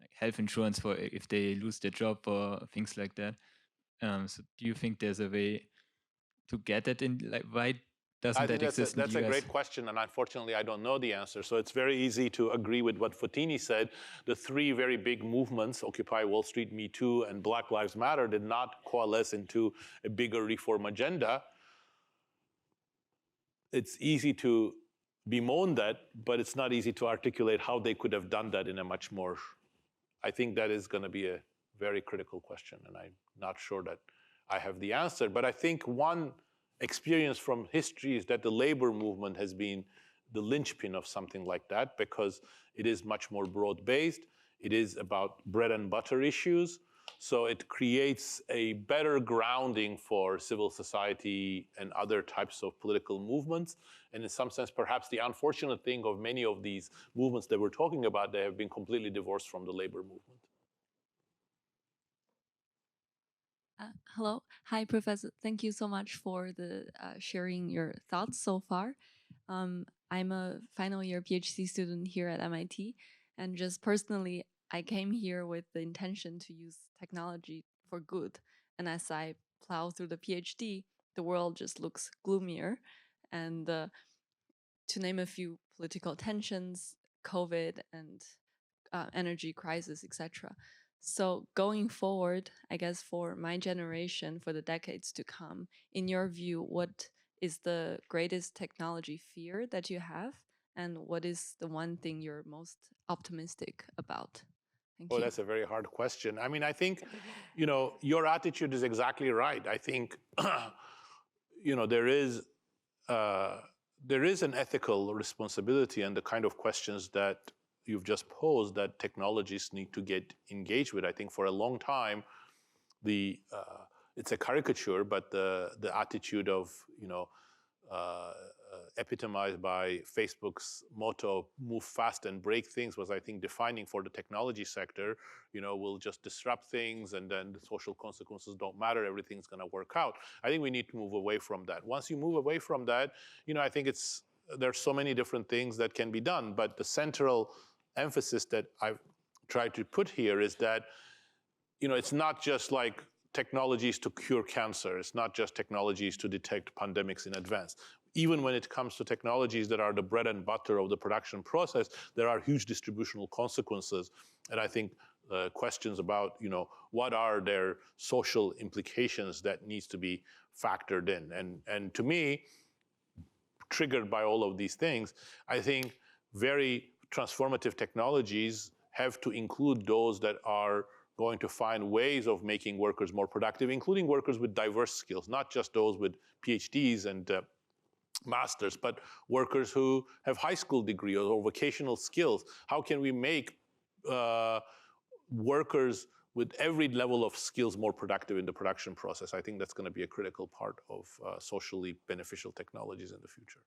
like health insurance for if they lose their job or things like that. So do you think there's a way to get it in? Like, why doesn't I think that exist in that's the a US? great question, and unfortunately, I don't know the answer. So it's very easy to agree with what Fontini said. The three very big movements, Occupy Wall Street, Me Too, and Black Lives Matter, did not coalesce into a bigger reform agenda. It's easy to bemoan that, but it's not easy to articulate how they could have done that in a much more. I think that is going to be a very critical question, and I'm not sure that I have the answer. But I think one experience from history is that the labor movement has been the linchpin of something like that, because it is much more broad-based. It is about bread and butter issues. So it creates a better grounding for civil society and other types of political movements. And in some sense, perhaps the unfortunate thing of many of these movements that we're talking about, they have been completely divorced from the labor movement. Hello. Hi, Professor. Thank you so much for the sharing your thoughts so far. I'm a final year PhD student here at MIT. And just personally, I came here with the intention to use technology for good. And as I plow through the PhD, the world just looks gloomier. And to name a few, political tensions, COVID, and energy crisis, etc. So going forward, I guess for my generation, for the decades to come, in your view, what is the greatest technology fear that you have? And what is the one thing you're most optimistic about? Thank you. That's a very hard question. I mean, I think, your attitude is exactly right. I think, there is an ethical responsibility, and the kind of questions that you've just posed that technologists need to get engaged with. I think for a long time, it's a caricature, but the attitude of, epitomized by Facebook's motto, move fast and break things, was, I think, defining for the technology sector. We'll just disrupt things, and then the social consequences don't matter. Everything's going to work out. I think we need to move away from that. Once you move away from that, I think there's so many different things that can be done. But the central emphasis that I've tried to put here is that, it's not just like technologies to cure cancer. It's not just technologies to detect pandemics in advance. Even when it comes to technologies that are the bread and butter of the production process, there are huge distributional consequences. And I think questions about, what are their social implications that needs to be factored in. And to me, triggered by all of these things, I think very transformative technologies have to include those that are going to find ways of making workers more productive, including workers with diverse skills, not just those with PhDs and masters, but workers who have high school degrees or vocational skills. How can we make workers with every level of skills more productive in the production process? I think that's going to be a critical part of socially beneficial technologies in the future.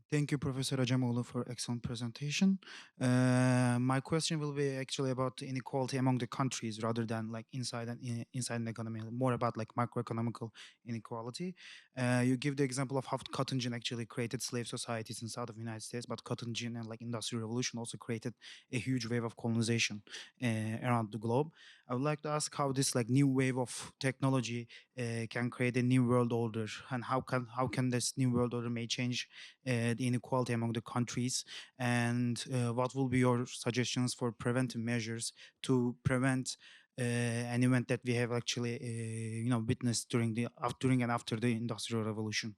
Thank you, Professor Acemoglu, for excellent presentation. My question will be actually about inequality among the countries rather than like inside an economy, more about like macroeconomical inequality. You give the example of how cotton gin actually created slave societies in south of the United States, but cotton gin and like industrial revolution also created a huge wave of colonization around the globe. I would like to ask how this like new wave of technology can create a new world order, and how can this new world order may change the inequality among the countries, and what will be your suggestions for preventive measures to prevent an event that we have actually witnessed during and after the Industrial Revolution?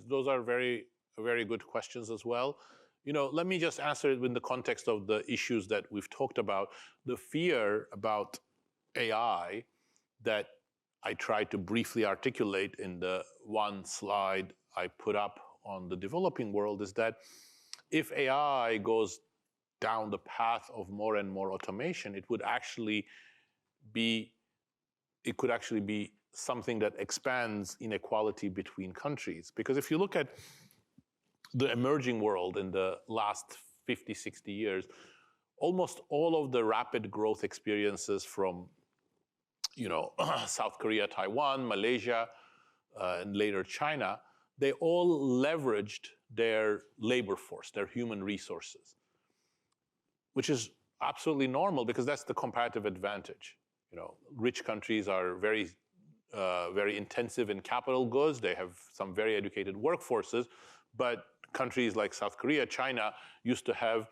Those are very, very good questions as well. Let me just answer it in the context of the issues that we've talked about. The fear about AI that I tried to briefly articulate in the one slide I put up on the developing world is that if AI goes down the path of more and more automation, it could actually be something that expands inequality between countries. Because if you look at the emerging world in the last 50, 60 years, almost all of the rapid growth experiences from South Korea, Taiwan, Malaysia, and later China, they all leveraged their labor force, their human resources, which is absolutely normal because that's the comparative advantage. rich countries are very intensive in capital goods. They have some very educated workforces, but countries like South Korea, China used to have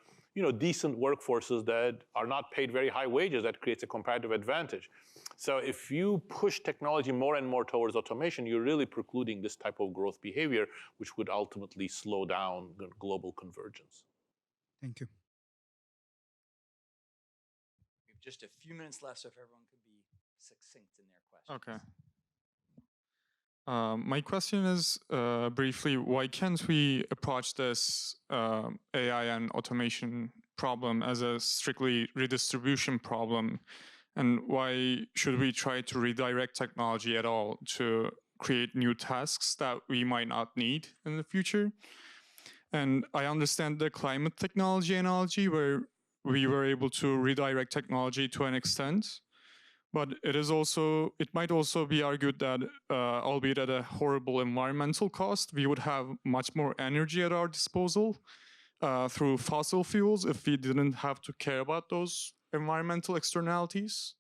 decent workforces that are not paid very high wages. That creates a comparative advantage. So if you push technology more and more towards automation, you're really precluding this type of growth behavior, which would ultimately slow down global convergence. Thank you. We have just a few minutes left, so if everyone could be succinct in their questions. Okay. My question is briefly, why can't we approach this AI and automation problem as a strictly redistribution problem? And why should we try to redirect technology at all to create new tasks that we might not need in the future? And I understand the climate technology analogy where we were able to redirect technology to an extent. But it might also be argued that, albeit at a horrible environmental cost, we would have much more energy at our disposal through fossil fuels if we didn't have to care about those environmental externalities.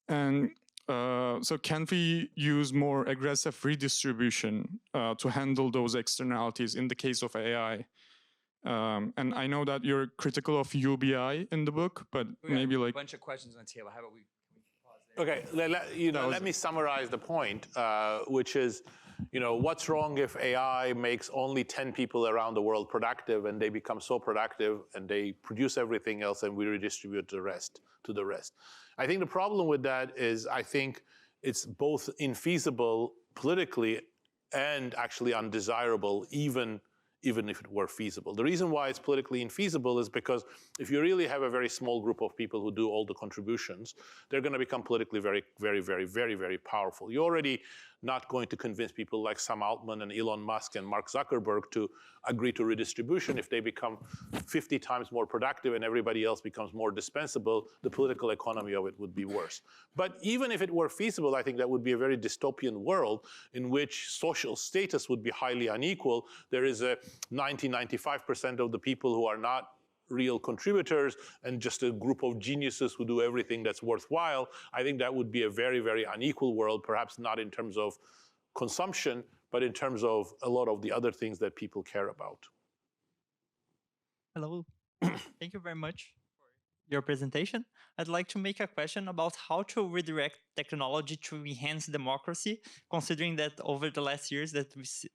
And so can we use more aggressive redistribution to handle those externalities in the case of AI? And I know that you're critical of UBI in the book, but maybe like... a bunch of questions on the table. How about we... Okay, let me summarize the point, which is, what's wrong if AI makes only 10 people around the world productive and they become so productive and they produce everything else and we redistribute the rest to the rest? I think the problem with that is I think it's both infeasible politically and actually undesirable, even if it were feasible. The reason why it's politically infeasible is because if you really have a very small group of people who do all the contributions, they're going to become politically very, very, very, very, very powerful. You're already not going to convince people like Sam Altman and Elon Musk and Mark Zuckerberg to agree to redistribution. If they become 50 times more productive and everybody else becomes more dispensable, the political economy of it would be worse. But even if it were feasible, I think that would be a very dystopian world in which social status would be highly unequal. There is a 95% of the people who are not real contributors and just a group of geniuses who do everything that's worthwhile. I think that would be a very, very unequal world, perhaps not in terms of consumption, but in terms of a lot of the other things that people care about. Hello. Thank you very much for your presentation. I'd like to make a question about how to redirect technology to enhance democracy, considering that over the last years that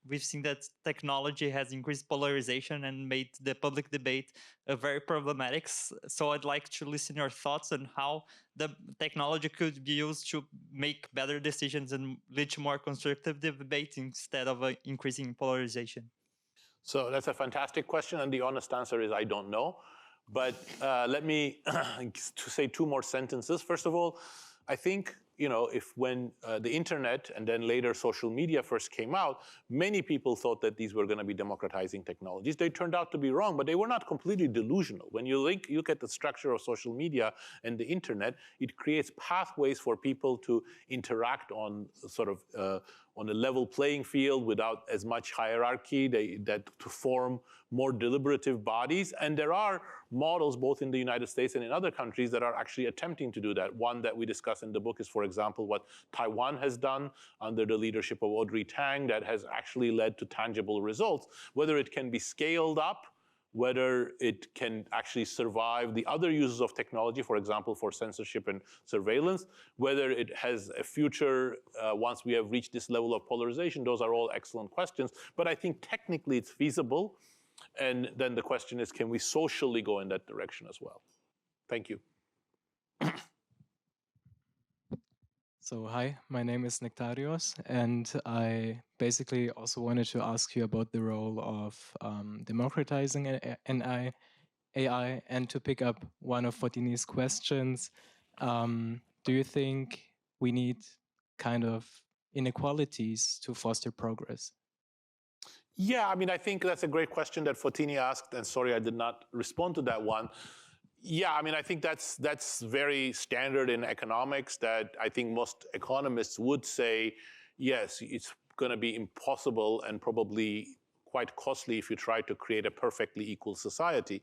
we've seen that technology has increased polarization and made the public debate very problematic. So I'd like to listen to your thoughts on how the technology could be used to make better decisions and lead to more constructive debate instead of increasing polarization. So that's a fantastic question, and the honest answer is I don't know. But let me say two more sentences. First of all, I think, when the internet and then later social media first came out, many people thought that these were going to be democratizing technologies. They turned out to be wrong, but they were not completely delusional. When you look at the structure of social media and the internet, it creates pathways for people to interact on sort of on a level playing field without as much hierarchy, to form more deliberative bodies. And there are models both in the United States and in other countries that are actually attempting to do that. One that we discuss in the book is, for example, what Taiwan has done under the leadership of Audrey Tang that has actually led to tangible results. Whether it can be scaled up, whether it can actually survive the other uses of technology, for example, for censorship and surveillance, whether it has a future once we have reached this level of polarization, those are all excellent questions. But I think technically it's feasible. And then the question is, can we socially go in that direction as well? Thank you. So hi, my name is Nectarios, and I basically also wanted to ask you about the role of democratizing AI, and to pick up one of Fotini's questions, do you think we need kind of inequalities to foster progress? Yeah, I mean, I think that's a great question that Fotini asked, and sorry I did not respond to that one. Yeah, I mean, I think that's very standard in economics, that I think most economists would say, yes, it's going to be impossible and probably quite costly if you try to create a perfectly equal society.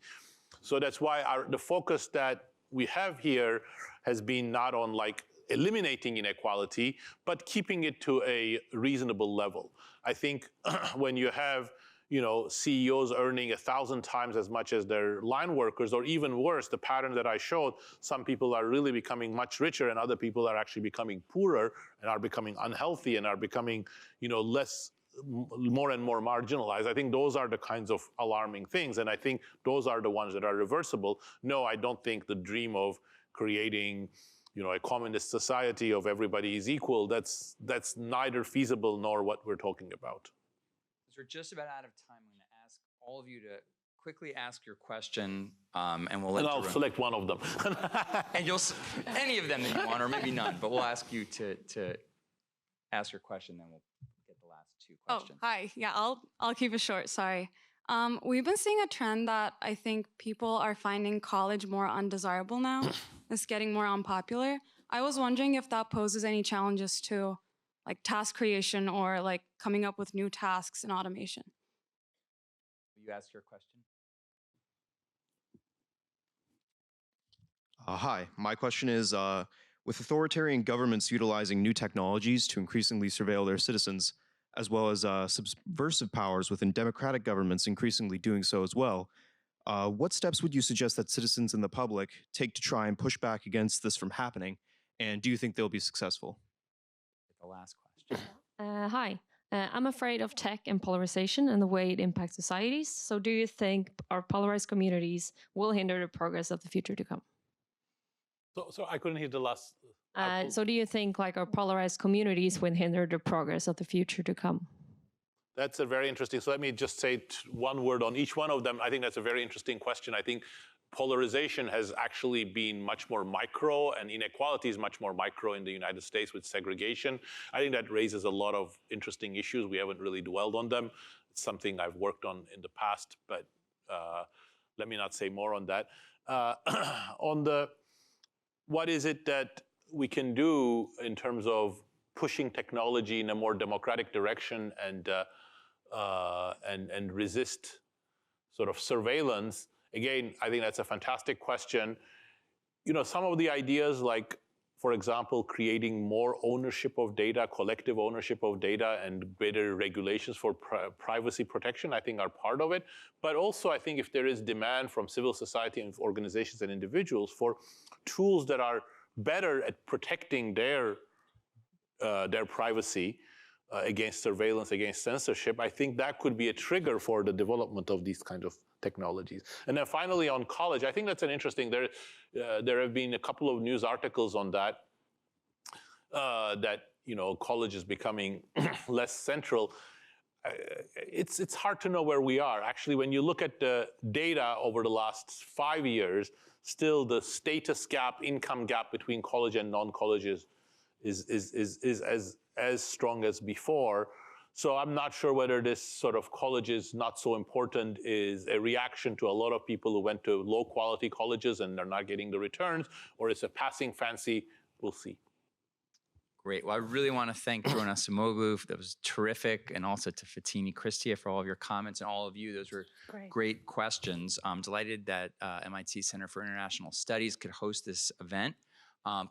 So that's why the focus that we have here has been not on like eliminating inequality, but keeping it to a reasonable level. I think when you have CEOs earning 1,000 times as much as their line workers, or even worse, the pattern that I showed, some people are really becoming much richer and other people are actually becoming poorer and are becoming unhealthy and are becoming, more and more marginalized. I think those are the kinds of alarming things, and I think those are the ones that are reversible. No, I don't think the dream of creating a communist society of everybody is equal, that's neither feasible nor what we're talking about. We're just about out of time. I'm going to ask all of you to quickly ask your question, and we'll let I'll select one of them. And you'll any of them that you want, or maybe none. But we'll ask you to ask your question, then we'll get the last two questions. Oh, hi. Yeah, I'll keep it short. Sorry. We've been seeing a trend that I think people are finding college more undesirable now. It's getting more unpopular. I was wondering if that poses any challenges to like task creation or like coming up with new tasks in automation. Will you ask your question? Hi, my question is, with authoritarian governments utilizing new technologies to increasingly surveil their citizens, as well as subversive powers within democratic governments increasingly doing so as well, what steps would you suggest that citizens and the public take to try and push back against this from happening? And do you think they'll be successful? The last question. Hi. I'm afraid of tech and polarization and the way it impacts societies. So do you think our polarized communities will hinder the progress of the future to come? So I couldn't hear the last. So do you think like our polarized communities will hinder the progress of the future to come? That's a very interesting. So let me just say one word on each one of them. I think that's a very interesting question. I think polarization has actually been much more micro, and inequality is much more micro in the United States with segregation. I think that raises a lot of interesting issues. We haven't really dwelled on them. It's something I've worked on in the past, but let me not say more on that. On the what is it that we can do in terms of pushing technology in a more democratic direction and resist sort of surveillance? Again, I think that's a fantastic question. Some of the ideas like, for example, creating more ownership of data, collective ownership of data, and better regulations for privacy protection, I think are part of it. But also, I think if there is demand from civil society and organizations and individuals for tools that are better at protecting their privacy against surveillance, against censorship, I think that could be a trigger for the development of these kinds of technologies. And then finally on college, I think that's an interesting, there have been a couple of news articles on that, that college is becoming less central. It's hard to know where we are. Actually, when you look at the data over the last 5 years, still the status gap, income gap between college and non-colleges is as strong as before. So I'm not sure whether this sort of college is not so important is a reaction to a lot of people who went to low quality colleges and they're not getting the returns, or it's a passing fancy. We'll see. Great. Well, I really want to thank Daron Acemoglu. That was terrific. And also to Fatini Christia for all of your comments, and all of you. Those were great questions. I'm delighted that MIT Center for International Studies could host this event.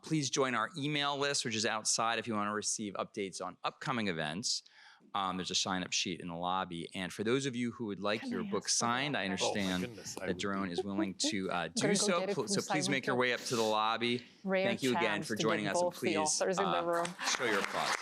Please join our email list, which is outside if you want to receive updates on upcoming events. There's a sign-up sheet in the lobby. And for those of you who would like your book signed, I understand that Daron is willing to do so. So please make your way up to the lobby. Thank you again for joining us. And please show your applause.